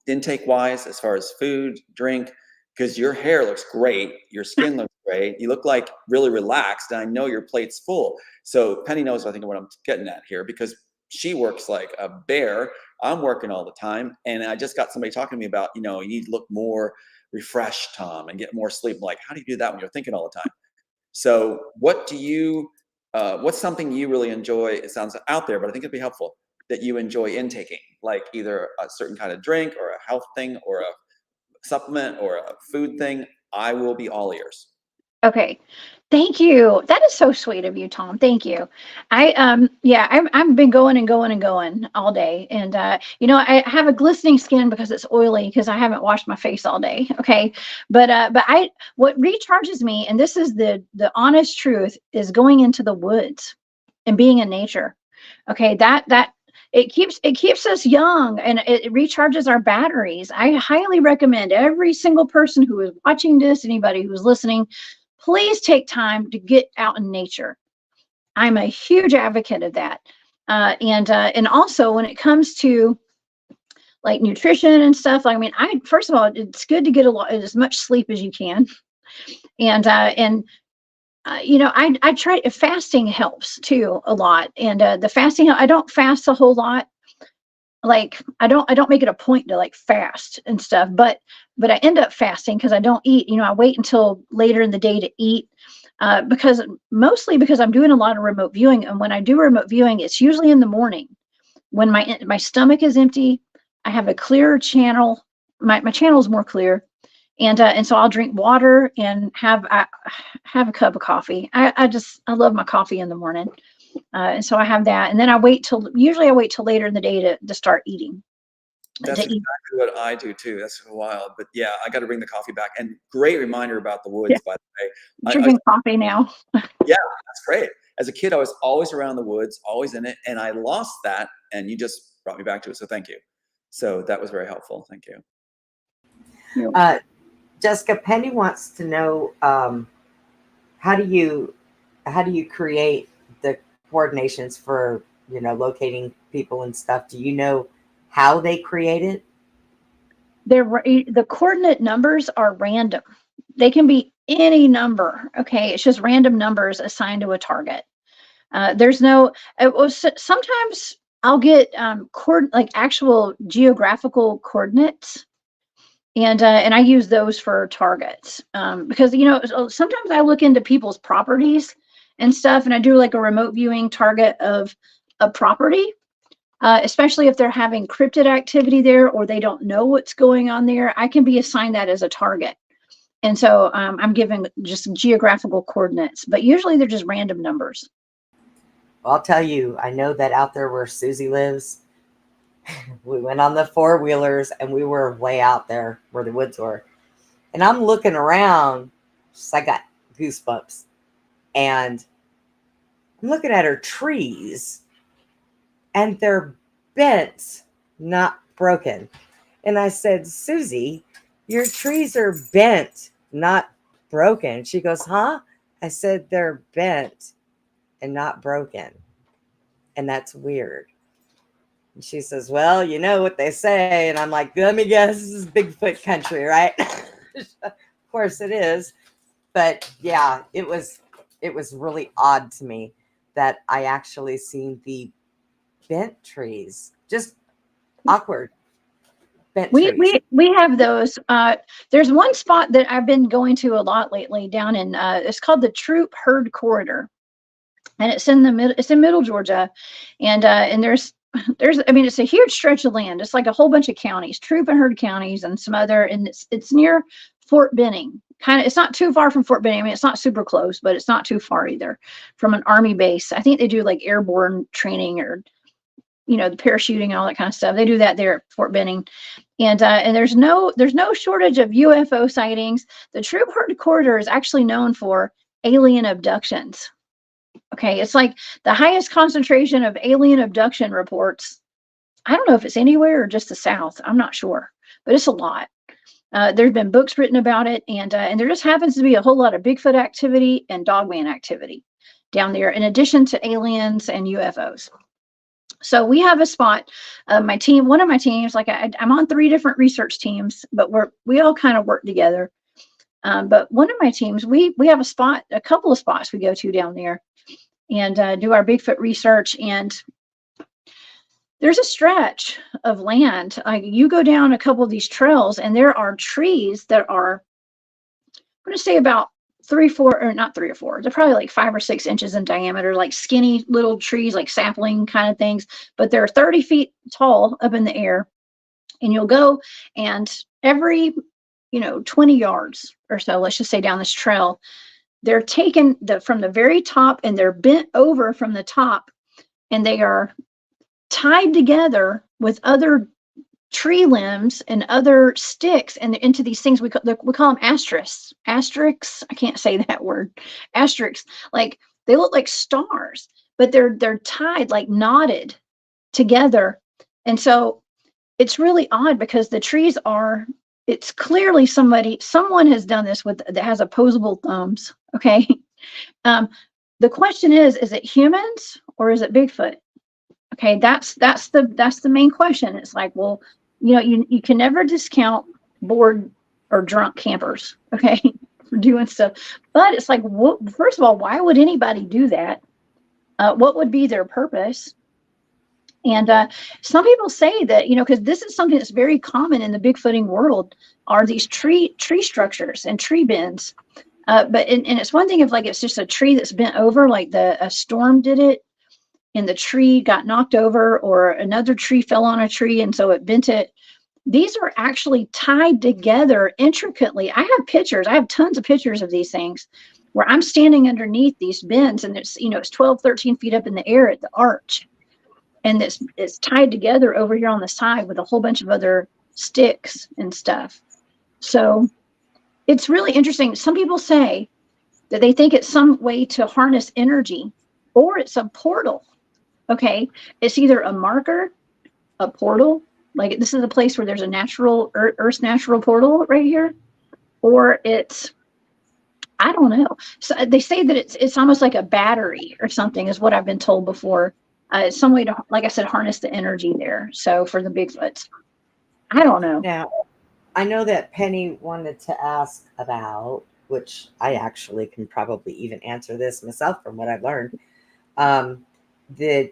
intake wise, as far as food, drink? Because your hair looks great, your skin looks great, you look like really relaxed, and I know your plate's full. So Penny knows, I think, what I'm getting at here, because she works like a bear. I'm working all the time, and I just got somebody talking to me about, you need to look more refreshed, Tom, and get more sleep. I'm like, how do you do that when you're thinking all the time? So what do you, what's something you really enjoy? It sounds out there, but I think it'd be helpful, that you enjoy intaking, like either a certain kind of drink or a health thing or a supplement or a food thing. I will be all ears. okay. Thank you. That is so sweet of you, Tom. Thank you. Yeah, I've been going and going and going all day. And I have a glistening skin because it's oily, because I haven't washed my face all day. Okay. But what recharges me, and this is the honest truth, is going into the woods and being in nature. Okay. That it keeps us young, and it recharges our batteries. I highly recommend every single person who is watching this, anybody who's listening, please take time to get out in nature. I'm a huge advocate of that. And also when it comes to like nutrition and stuff, I mean, first of all, it's good to get as much sleep as you can. And I try, fasting helps too a lot. And the fasting, I don't fast a whole lot. Like I don't make it a point to like fast and stuff, but I end up fasting because I don't eat. I wait until later in the day to eat, mostly because I'm doing a lot of remote viewing. And when I do remote viewing, it's usually in the morning when my stomach is empty. I have a clearer channel. My channel is more clear. And so I'll drink water and have a cup of coffee. I love my coffee in the morning. And so I have that, and then usually I wait till later in the day to start eating. That's exactly what I do too. That's wild, but yeah, I got to bring the coffee back. And great reminder about the woods, Yeah. by the way. Drinking coffee now. Yeah, that's great. As a kid, I was always around the woods, always in it, and I lost that, and you just brought me back to it. So thank you. So that was very helpful. Thank you. Jessica, Penny wants to know, how do you create the coordinations for locating people and stuff? Do you know how they create it? The coordinate numbers are random. They can be any number. Okay, it's just random numbers assigned to a target. Sometimes I'll get like actual geographical coordinates, and I use those for targets, because sometimes I look into people's properties and stuff, and I do like a remote viewing target of a property, especially if they're having cryptid activity there or they don't know what's going on there. I can be assigned that as a target, and so I'm given just geographical coordinates, but usually they're just random numbers. Well, I'll tell you, I know that out there where Susie lives, we went on the 4-wheelers and we were way out there where the woods were. And I'm looking around, just I got goosebumps. And I'm looking at her trees, and they're bent, not broken. And I said, Susie, your trees are bent, not broken. She goes, huh? I said, they're bent and not broken. And that's weird. And she says, well, you know what they say. And I'm like, let me guess, this is Bigfoot country, right? Of course it is. But yeah, it was really odd to me that I actually seen the bent trees. Just awkward. Bent trees. We have those. There's one spot that I've been going to a lot lately down in it's called the Troop Herd Corridor. And it's in middle Georgia. And there's I mean, it's a huge stretch of land. It's like a whole bunch of counties, Troop and Herd counties, and some other, and it's near Fort Benning. it's not too far from Fort Benning. I mean, it's not super close, but it's not too far either from an Army base. I think they do like airborne training or, the parachuting and all that kind of stuff. They do that there at Fort Benning. And there's no shortage of UFO sightings. The Troop Corridor is actually known for alien abductions. Okay, it's like the highest concentration of alien abduction reports. I don't know if it's anywhere or just the South. I'm not sure, but it's a lot. There's been books written about it, and there just happens to be a whole lot of Bigfoot activity and dogman activity down there, in addition to aliens and UFOs. So we have a spot. My team, one of my teams, like I'm on 3 different research teams, but we all kind of work together. But one of my teams, we have a couple of spots we go to down there, and do our Bigfoot research. And there's a stretch of land. Like you go down a couple of these trails, and there are trees that are, I'm going to say about 3 or 4, or not 3 or 4. They're probably like 5 or 6 inches in diameter, like skinny little trees, like sapling kind of things. But they're 30 feet tall up in the air. And you'll go, and every 20 yards or so, let's just say down this trail, they're taken from the very top, and they're bent over from the top, and they are tied together with other tree limbs and other sticks, and into these things we call them asterisks. Asterisks, I can't say that word. Asterisks, like they look like stars, but they're tied, like knotted together. And so it's really odd because the trees are, it's clearly someone has done this that has opposable thumbs. Okay. The question is it humans or is it Bigfoot? Okay. That's the main question. It's like, well, you can never discount bored or drunk campers. Okay. For doing stuff. But it's like, first of all, why would anybody do that? What would be their purpose? And some people say that, because this is something that's very common in the Bigfooting world, are these tree structures and tree bends. But it's one thing if like it's just a tree that's bent over, like a storm did it, and the tree got knocked over, or another tree fell on a tree and so it bent it. These are actually tied together intricately. I have pictures. I have tons of pictures of these things where I'm standing underneath these bends, and it's 12, 13 feet up in the air at the arch. And it's tied together over here on the side with a whole bunch of other sticks and stuff. So it's really interesting. Some people say that they think it's some way to harness energy, or it's a portal. Okay. It's either a marker, a portal, like this is a place where there's a natural Earth's natural portal right here, or it's, I don't know. So they say that it's almost like a battery or something is what I've been told before. It's some way to, like I said, harness the energy there. So for the Bigfoots, I don't know. Now, I know that Penny wanted to ask about, which I actually can probably even answer this myself from what I've learned. The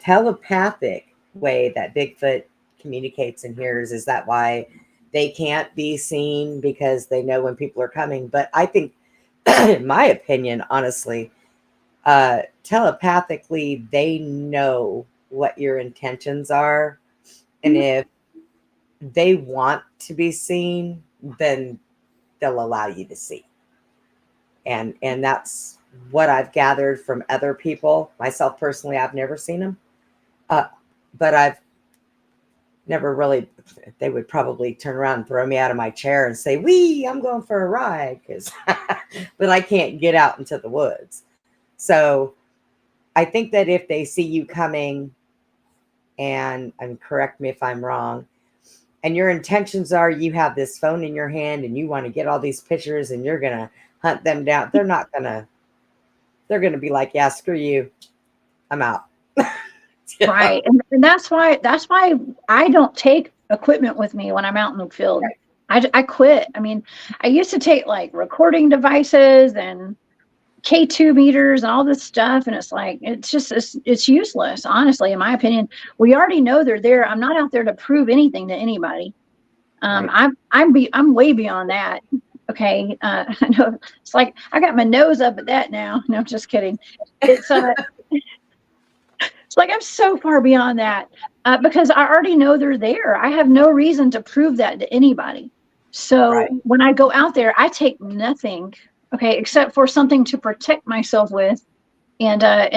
telepathic way that Bigfoot communicates and hears, is that why they can't be seen because they know when people are coming? But I think, in my opinion, honestly, telepathically, they know what your intentions are. And if they want to be seen, then they'll allow you to see. And that's what I've gathered from other people. Myself personally, I've never seen them. But I've never really, they would probably turn around and throw me out of my chair and say, "Wee, I'm going for a ride." But I can't get out into the woods. So I think that if they see you coming, and correct me if I'm wrong, and your intentions are you have this phone in your hand and you want to get all these pictures and you're going to hunt them down, they're going to be like, "Yeah, screw you. I'm out." Right. And that's why I don't take equipment with me when I'm out in the field. Right. I quit. I mean, I used to take like recording devices and K2 meters and all this stuff, and it's like it's useless, honestly, in my opinion. We already know they're there. I'm not out there to prove anything to anybody. Right. I'm way beyond that. Okay. I know it's like I got my nose up at that now. No, I'm just kidding. It's it's like I'm so far beyond that because I already know they're there. I have no reason to prove that to anybody. So Right. when I go out there, I take nothing, okay, except for something to protect myself with. And I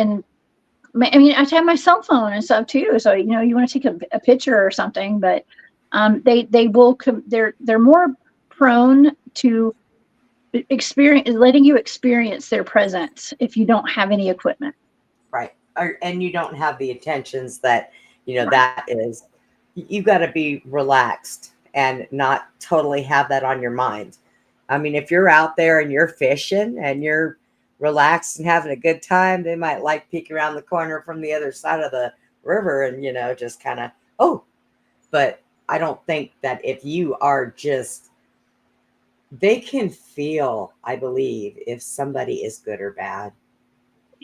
mean, I have my cell phone and stuff too. So, you know, you want to take a picture or something, but they will, they're more prone to letting you experience their presence if you don't have any equipment. Right. And you don't have the intentions that, you know, that is, you got to be relaxed and not totally have that on your mind. I mean, if you're out there and you're fishing and you're relaxed and having a good time, they might like peek around the corner from the other side of the river and, you know, just kind of, oh, but I don't think that if you are just, they can feel, I believe, if somebody is good or bad,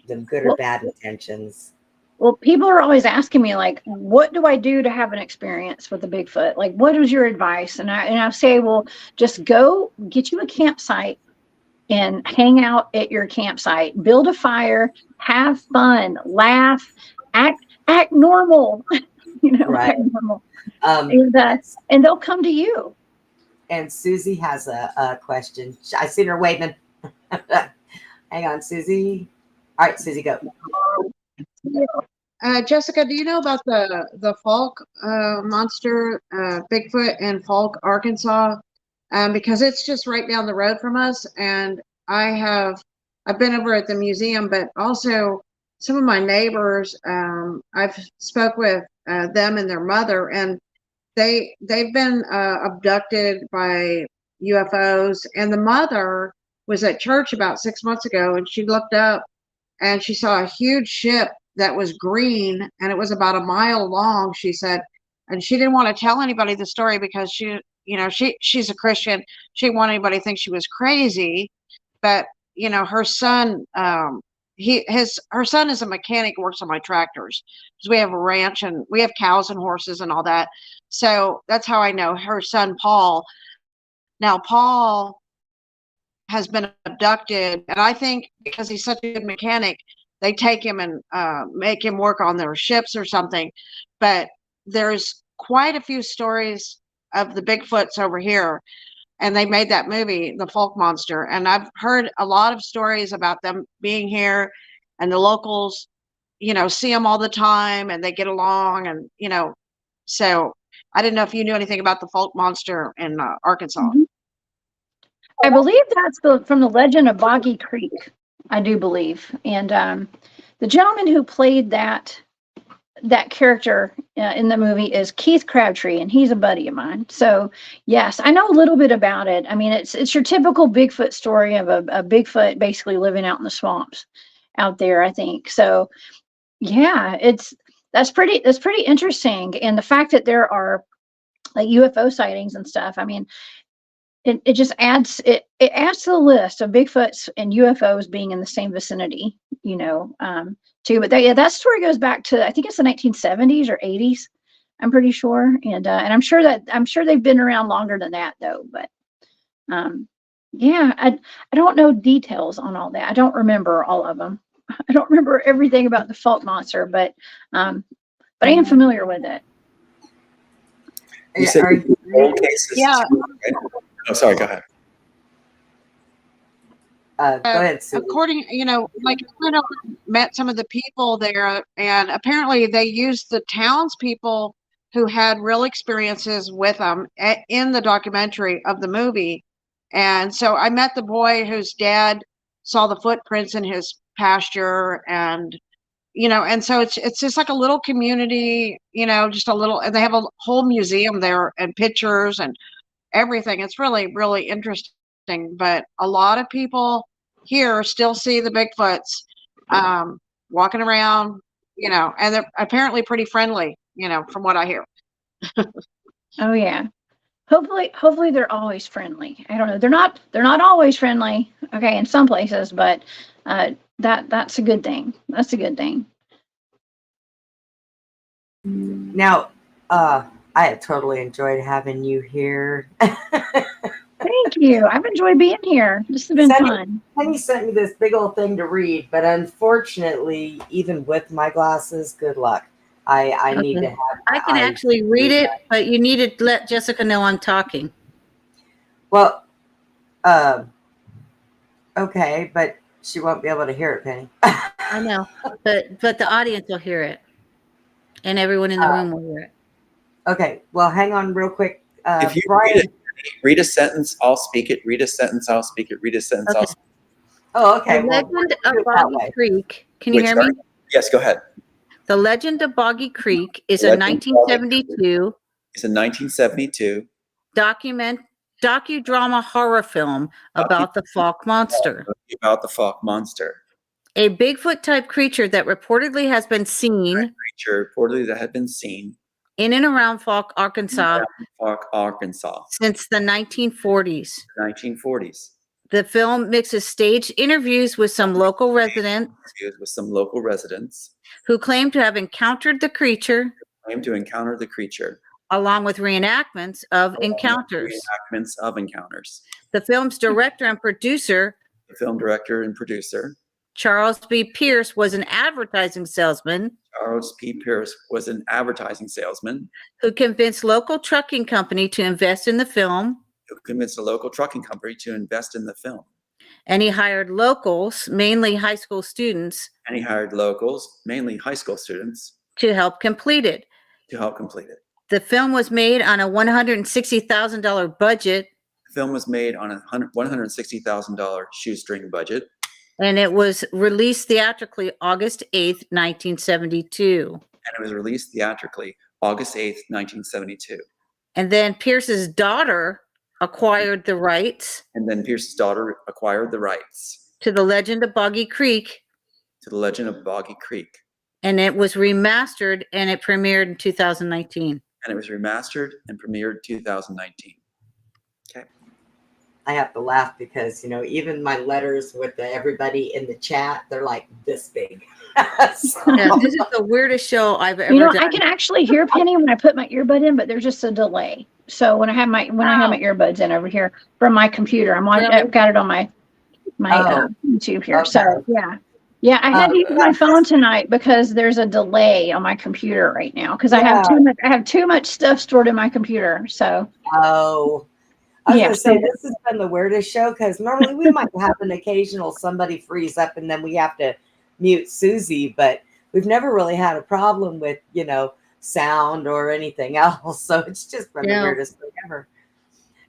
the good or Well, bad intentions. well, people are always asking me, like, what do I do to have an experience with the Bigfoot? Like, what is your advice? And I say, well, just go get you a campsite and hang out at your campsite, build a fire, have fun, laugh, act normal, you know, Right. act normal. Um, And they'll come to you. and Susie has a question. I seen her waving. Hang on, Susie. All right, Susie, go. Jessica, do you know about the Falk monster, Bigfoot in Falk, Arkansas? Because it's just right down the road from us, and I've been over at the museum, but also some of my neighbors. I've spoke with them and their mother, and they've been abducted by UFOs. And the mother was at church about 6 months ago, and she looked up and she saw a huge ship that was green, and it was about a mile long, she said. And she didn't want to tell anybody the story because she's a Christian. She didn't want anybody to think she was crazy. But her son, her son is a mechanic, works on my tractors, because we have a ranch and we have cows and horses and all that. So that's how I know her son Paul. Now Paul has been abducted, and I think because he's such a good mechanic, they take him and make him work on their ships or something. But there's quite a few stories of the Bigfoots over here, and they made that movie, The Folk Monster, and I've heard a lot of stories about them being here, and the locals, see them all the time, and they get along, and so I didn't know if you knew anything about the Folk Monster in Arkansas. Mm-hmm. I believe that's from the legend of Boggy Creek. I do believe, and the gentleman who played that character in the movie is Keith Crabtree, and he's a buddy of mine. So yes, I know a little bit about it. I mean, it's your typical Bigfoot story of a Bigfoot basically living out in the swamps out there, I think. So yeah, that's pretty interesting. And the fact that there are like UFO sightings and stuff, I mean, it just adds adds to the list of Bigfoots and UFOs being in the same vicinity, too. But that story goes back to, I think it's the 1970s or 80s. I'm pretty sure, and I'm sure they've been around longer than that though. But yeah, I don't know details on all that. I don't remember all of them. I don't remember everything about the Fault Monster, but I am familiar with it. You said old cases. Yeah. Too, right? Oh, sorry. Go ahead. Go ahead, Susie. According, like I went over and met some of the people there, and apparently they used the townspeople who had real experiences with them in the documentary of the movie. And so I met the boy whose dad saw the footprints in his pasture, and and so it's just like a little community, just a little, and they have a whole museum there and pictures and everything. It's really, really interesting. But a lot of people here still see the Bigfoots walking around, and they're apparently pretty friendly, from what I hear. Oh yeah. Hopefully they're always friendly. I don't know. They're not always friendly. Okay, in some places, but that's a good thing. That's a good thing. Now, I have totally enjoyed having you here. Thank you. I've enjoyed being here. This has been fun. Penny sent me this big old thing to read, but unfortunately, even with my glasses, good luck. I need to have. I can actually read it, but you need to let Jessica know I'm talking. Well, okay, but she won't be able to hear it, Penny. I know, but the audience will hear it, and everyone in the room will hear it. Okay, well, hang on real quick. If you Brian. read a sentence, I'll speak it. Read a sentence, I'll speak it. Read a sentence, I'll Okay. speak Oh, okay. The Well, Legend of do it that Boggy way. Creek. Can it. you Wait, hear sorry. me? Yes, go ahead. The Legend of Boggy Creek is a Legend of Boggy 1972 It's a 1972 docudrama horror film about the Falk Monster, about the Falk monster. a Bigfoot-type creature that reportedly has been seen Creature reportedly that had been seen in and around Falk, Arkansas in Falk, Arkansas, since the 1940s. 1940s. The film mixes staged interviews with some local residents With some local residents who claim to have encountered the creature, claim to encounter the creature. along with reenactments of encounters. Reenactments of encounters. The film's director and producer, The film director and producer, Charles B. Pierce, was an advertising salesman Charles P. Pierce, was an advertising salesman who convinced local trucking company to invest in the film, who convinced a local trucking company to invest in the film. and he hired locals, mainly high school students, And he hired locals, mainly high school students, to help complete it. The film was made on a $160,000 budget, The film was made on a $160,000 shoestring budget, and it was released theatrically August 8th, 1972. and it was released theatrically August 8th, 1972. And then Pierce's daughter acquired the rights And then Pierce's daughter acquired the rights to The Legend of Boggy Creek, to The Legend of Boggy Creek. and it was remastered and it premiered in 2019. And it was remastered and premiered 2019. Okay. I have to laugh because, you know, even my letters with everybody in the chat, they're like this big. So- Yeah, this is the weirdest show I've ever You know, done. I can actually hear Penny when I put my earbud in, but there's just a delay. So when I have my earbuds in over here from my computer, I've got it on my YouTube here. Okay. So yeah, I had to use my phone tonight because there's a delay on my computer right now because I have too much stuff stored in my computer. So Oh, I was going to say, this has been the weirdest show because normally we might have an occasional somebody freeze up and then we have to mute Susie, but we've never really had a problem with, you know, sound or anything else. So it's just been the weirdest thing ever.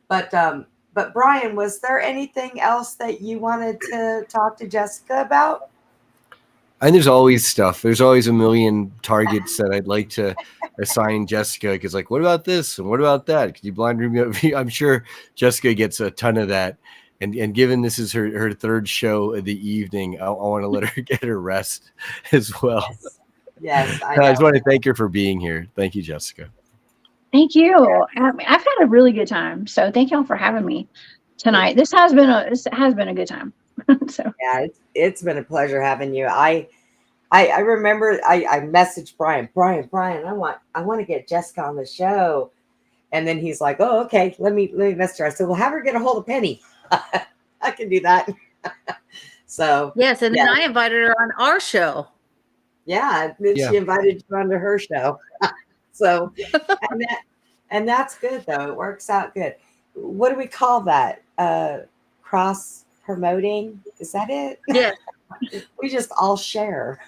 But Brian, was there anything else that you wanted to talk to Jessica about? And there's always stuff. There's always a million targets that I'd like to assign Jessica. Because, like, what about this and what about that? Could you blind read me? I'm sure Jessica gets a ton of that. And given this is her third show of the evening, I want to let her get her rest as well. Yes, I just want to thank her for being here. Thank you, Jessica. Thank you. I've had a really good time. So thank y'all for having me tonight. This has been a good time. So yeah, it's been a pleasure having you. I remember I messaged Brian, I want to get Jessica on the show. And then he's like, oh, okay, let me message her. I said, well, have her get a hold of Penny. I can do that. So yes, and then I invited her on our show. Yeah, then she invited you onto her show. So and that's good though. It works out good. What do we call that? Cross promoting? Is that it? Yeah. We just all share.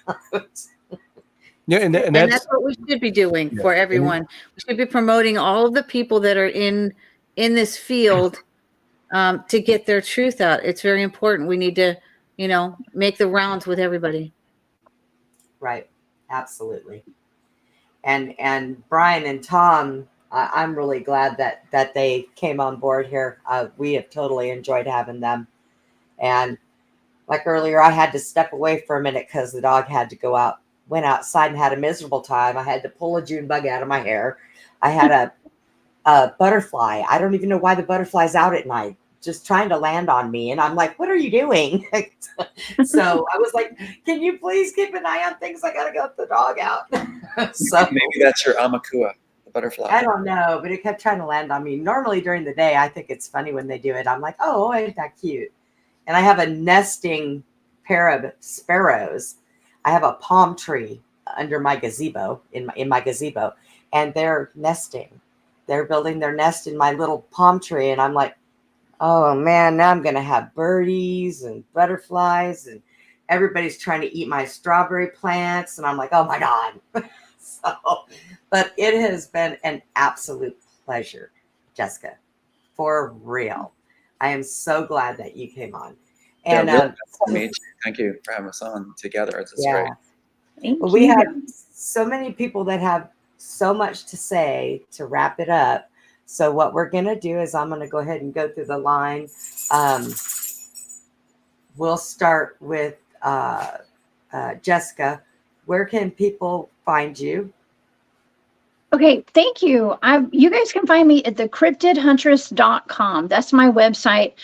Yeah, and that's what we should be doing for everyone. We should be promoting all of the people that are in this field to get their truth out. It's very important. We need to, you know, make the rounds with everybody. Right. Absolutely. And Brian and Tom, I'm really glad that they came on board here. We have totally enjoyed having them. And like earlier, I had to step away for a minute because the dog had to went outside and had a miserable time. I had to pull a June bug out of my hair. I had a butterfly. I don't even know why the butterfly's out at night, just trying to land on me. And I'm like, what are you doing? So I was like, can you please keep an eye on things? I got to get the dog out. So maybe that's your Amakua, the butterfly. I don't know, but it kept trying to land on me. Normally during the day, I think it's funny when they do it. I'm like, oh, ain't that cute? And I have a nesting pair of sparrows. I have a palm tree under my gazebo, in my gazebo, and they're nesting. They're building their nest in my little palm tree. And I'm like, Oh man, now I'm gonna have birdies and butterflies, and everybody's trying to eat my strawberry plants, and I'm like, oh my god. So, but it has been an absolute pleasure, Jessica, for real. I am so glad that you came on. Yeah, And really nice to meet you. Thank you for having us on together. It's yeah, great. Thank well, we you. have so many people that have so much to say to wrap it up. So what we're gonna do is I'm gonna go ahead and go through the line. Um, we'll start with Jessica. Where can people find you? Okay, thank you. You guys can find me at thecryptidhuntress.com. That's my website.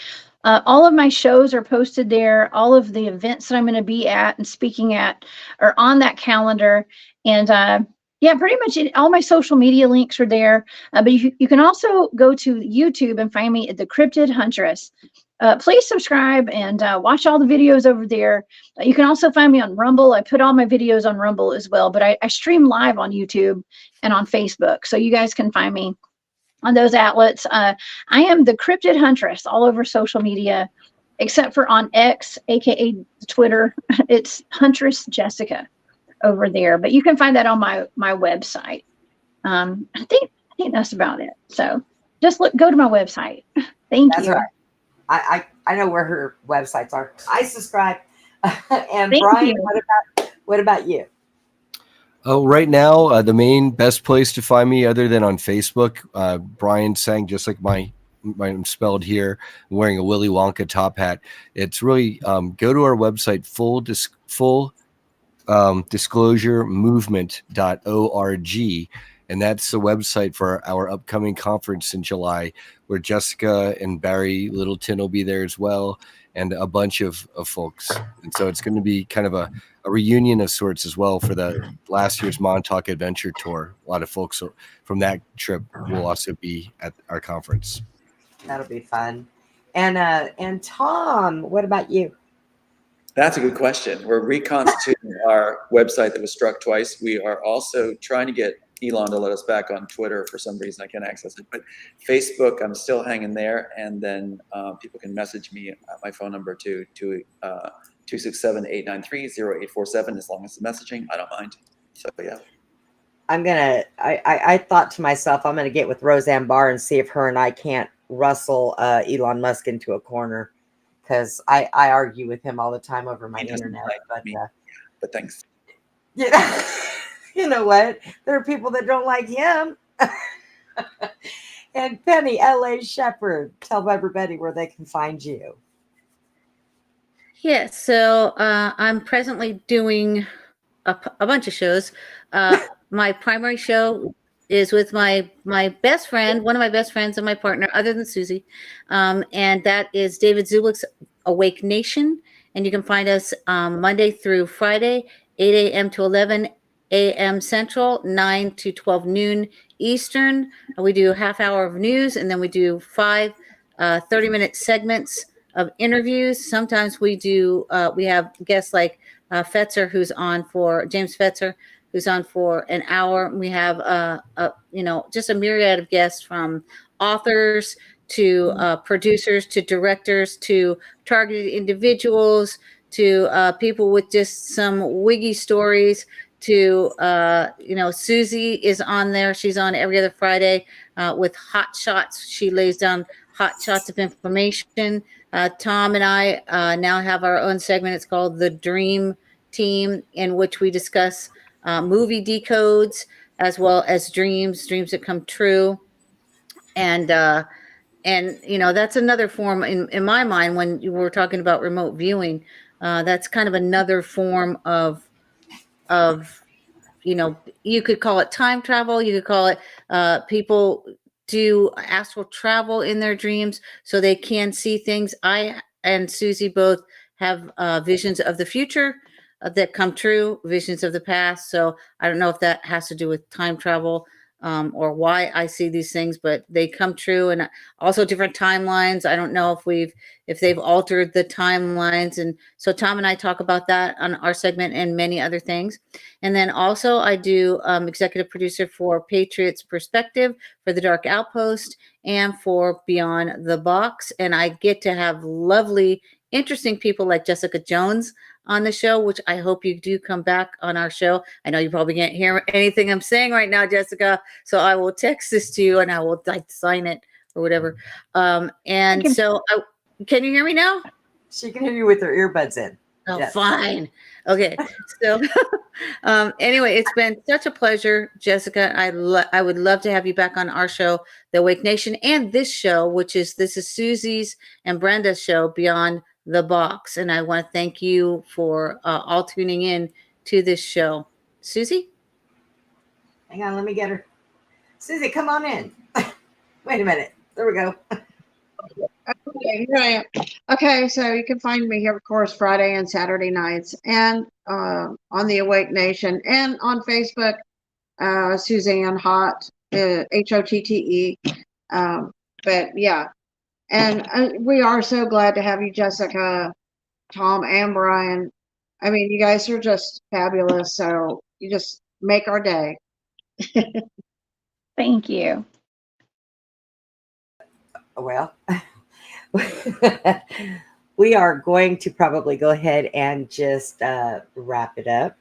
All of my shows are posted there. All of the events that I'm going to be at and speaking at are on that calendar. And yeah, pretty much all my social media links are there. But you can also go to YouTube and find me at the Cryptid Huntress. Please subscribe and watch all the videos over there. You can also find me on Rumble. I put all my videos on Rumble as well, but I stream live on YouTube and on Facebook. So you guys can find me on those outlets. I am the Cryptid Huntress all over social media, except for on X, aka Twitter. It's Huntress Jessica over there, but you can find that on my website. I think that's about it. So just go to my website. Thank That's you. right. I know where her websites are. I subscribe. And Thank Brian, you. what about you? Oh, right now, the main best place to find me, other than on Facebook, Brian Sang, just like I'm spelled here, I'm wearing a Willy Wonka top hat. It's really go to our website, disclosuremovement.org, and that's the website for our upcoming conference in July, where Jessica and Barry Littleton will be there as well, and a bunch of folks. And so it's going to be kind of a reunion of sorts as well for the last year's Montauk Adventure Tour. A lot of folks from that trip will also be at our conference. That'll be fun. And Tom, what about you? That's a good question. We're reconstituting our website that was struck twice. We are also trying to get Elon to let us back on Twitter. For some reason, I can't access it. But Facebook, I'm still hanging there. And then people can message me at my phone number to 267-893-0847. As long as the messaging, I don't mind. So, yeah. I thought to myself, I'm gonna get with Roseanne Barr and see if her and I can't rustle Elon Musk into a corner, because I argue with him all the time over my internet. Like me. But thanks. Yeah, you know what? There are people that don't like him. And Penny, LA Shepherd, tell everybody where they can find you. Yes, so I'm presently doing a bunch of shows. My primary show is with my best friend, one of my best friends and my partner, other than Susie, and that is David Zublick's Awake Nation. And you can find us Monday through Friday, 8 a.m. to 11 a.m. Central, 9 to 12 noon Eastern. We do a half hour of news, and then we do 5 30-minute segments of interviews. Sometimes we have guests like Fetzer, who's on for James Fetzer, who's on for an hour. We have just a myriad of guests, from authors to producers to directors to targeted individuals to people with just some wiggy stories. To Susie is on there. She's on every other Friday with Hot Shots. She lays down hot shots of information. Tom and I now have our own segment. It's called The Dream Team, in which we discuss movie decodes as well as dreams that come true. And that's another form in my mind, when you were talking about remote viewing. That's kind of another form of you could call it time travel. You could call it people do astral travel in their dreams so they can see things. I and Susie both have visions of the future that come true, visions of the past. So I don't know if that has to do with time travel. or why I see these things, but they come true, and also different timelines. I don't know if they've altered the timelines, and so Tom and I talk about that on our segment and many other things. And then also I do executive producer for Patriots Perspective, for the Dark Outpost, and for Beyond the Box, and I get to have lovely, interesting people like Jessica Jones on the show, which I hope you do come back on our show. I know you probably can't hear anything I'm saying right now, Jessica, so I will text this to you and I will sign it or whatever. Can you hear me now? She can hear you with her earbuds in. Oh, Yes. fine. Okay. So anyway, it's been such a pleasure, Jessica. I would love to have you back on our show, The Awake Nation, and this show, this is Susie's and Brenda's show, Beyond the Box. And I want to thank you for all tuning in to this show. Susie? Hang on, let me get her. Susie, come on in. Wait a minute. There we go. Okay, here I am. Okay, so you can find me here, of course, Friday and Saturday nights, and on the Awake Nation, and on Facebook, Suzanne Hott, Hotte. But yeah, and we are so glad to have you, Jessica, Tom, and Brian. I mean, you guys are just fabulous. So you just make our day. Thank you. Well, we are going to probably go ahead and just wrap it up.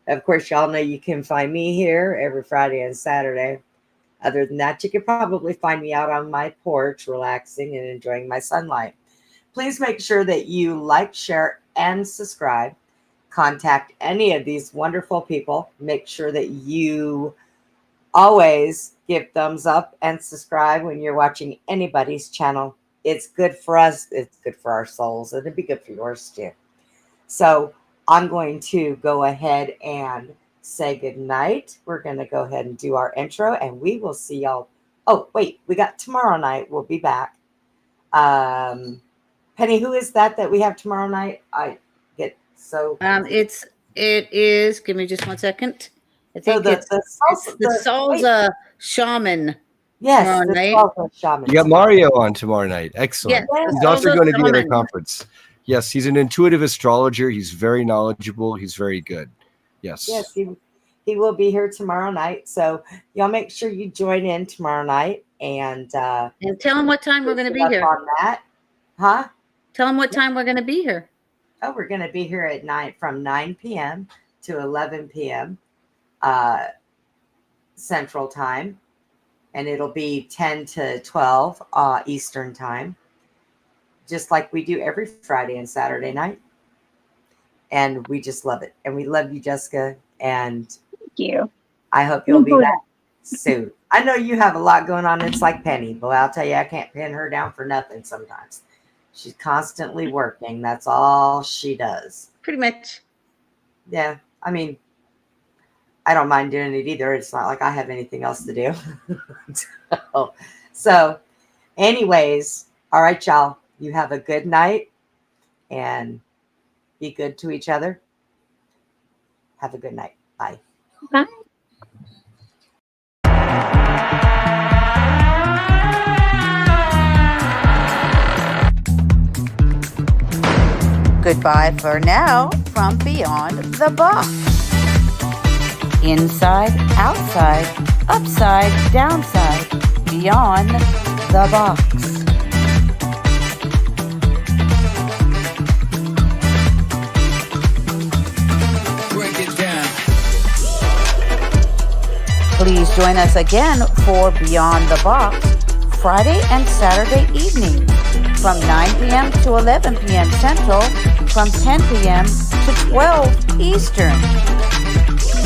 Of course, y'all know you can find me here every Friday and Saturday. Other than that, you can probably find me out on my porch, relaxing and enjoying my sunlight. Please make sure that you like, share, and subscribe. Contact any of these wonderful people. Make sure that you always give thumbs up and subscribe when you're watching anybody's channel. It's good for us. It's good for our souls. And it'd be good for yours too. So I'm going to go ahead and say good night. We're going to go ahead and do our intro, and we will see y'all. Oh, wait, we got tomorrow night. We'll be back. Penny, who is that we have tomorrow night? I get so. It is. Give me just 1 second. I think So it's the Salsa Shaman. Yes, tomorrow the night. Salsa Shaman. You got Mario on tomorrow night. Excellent. Yes, He's the also Salsa going to be at our Shaman. conference. Yes, he's an intuitive astrologer. He's very knowledgeable. He's very good. Yes. Yes, he will be here tomorrow night. So y'all make sure you join in tomorrow night and tell him what time we're going to be here. On that, huh? Tell him what time we're going to be here. Oh, we're going to be here at night from 9 p.m. to 11 p.m. Central Time, and it'll be 10 to 12 Eastern Time, just like we do every Friday and Saturday night. And we just love it. And we love you, Jessica. And Thank you. I hope you'll be back soon. I know you have a lot going on. It's like Penny. Boy, I'll tell you, I can't pin her down for nothing sometimes. She's constantly working. That's all she does. Pretty much. Yeah. I mean, I don't mind doing it either. It's not like I have anything else to do. So anyways, all right, y'all. You have a good night and be good to each other. Have a good night. Bye. Bye. Goodbye for now from Beyond the Box. Inside, outside, upside, downside, beyond the box. Break it down. Please join us again for Beyond the Box, Friday and Saturday evening from 9 p.m. to 11 p.m. Central, from 10 p.m. to 12 Eastern.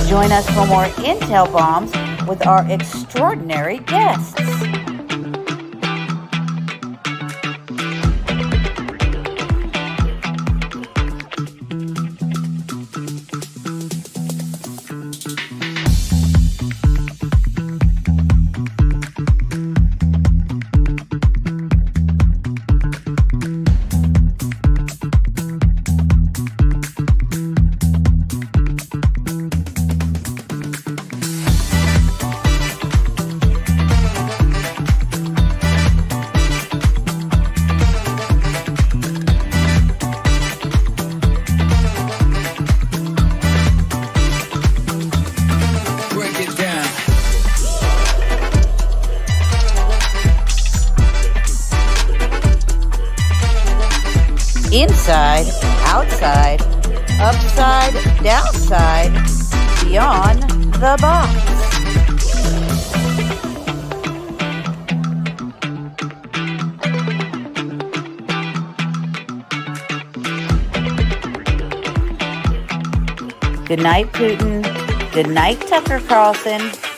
Join us for more intel bombs with our extraordinary guests. Inside, outside, upside, downside, beyond the box. Good night, Putin. Good night, Tucker Carlson.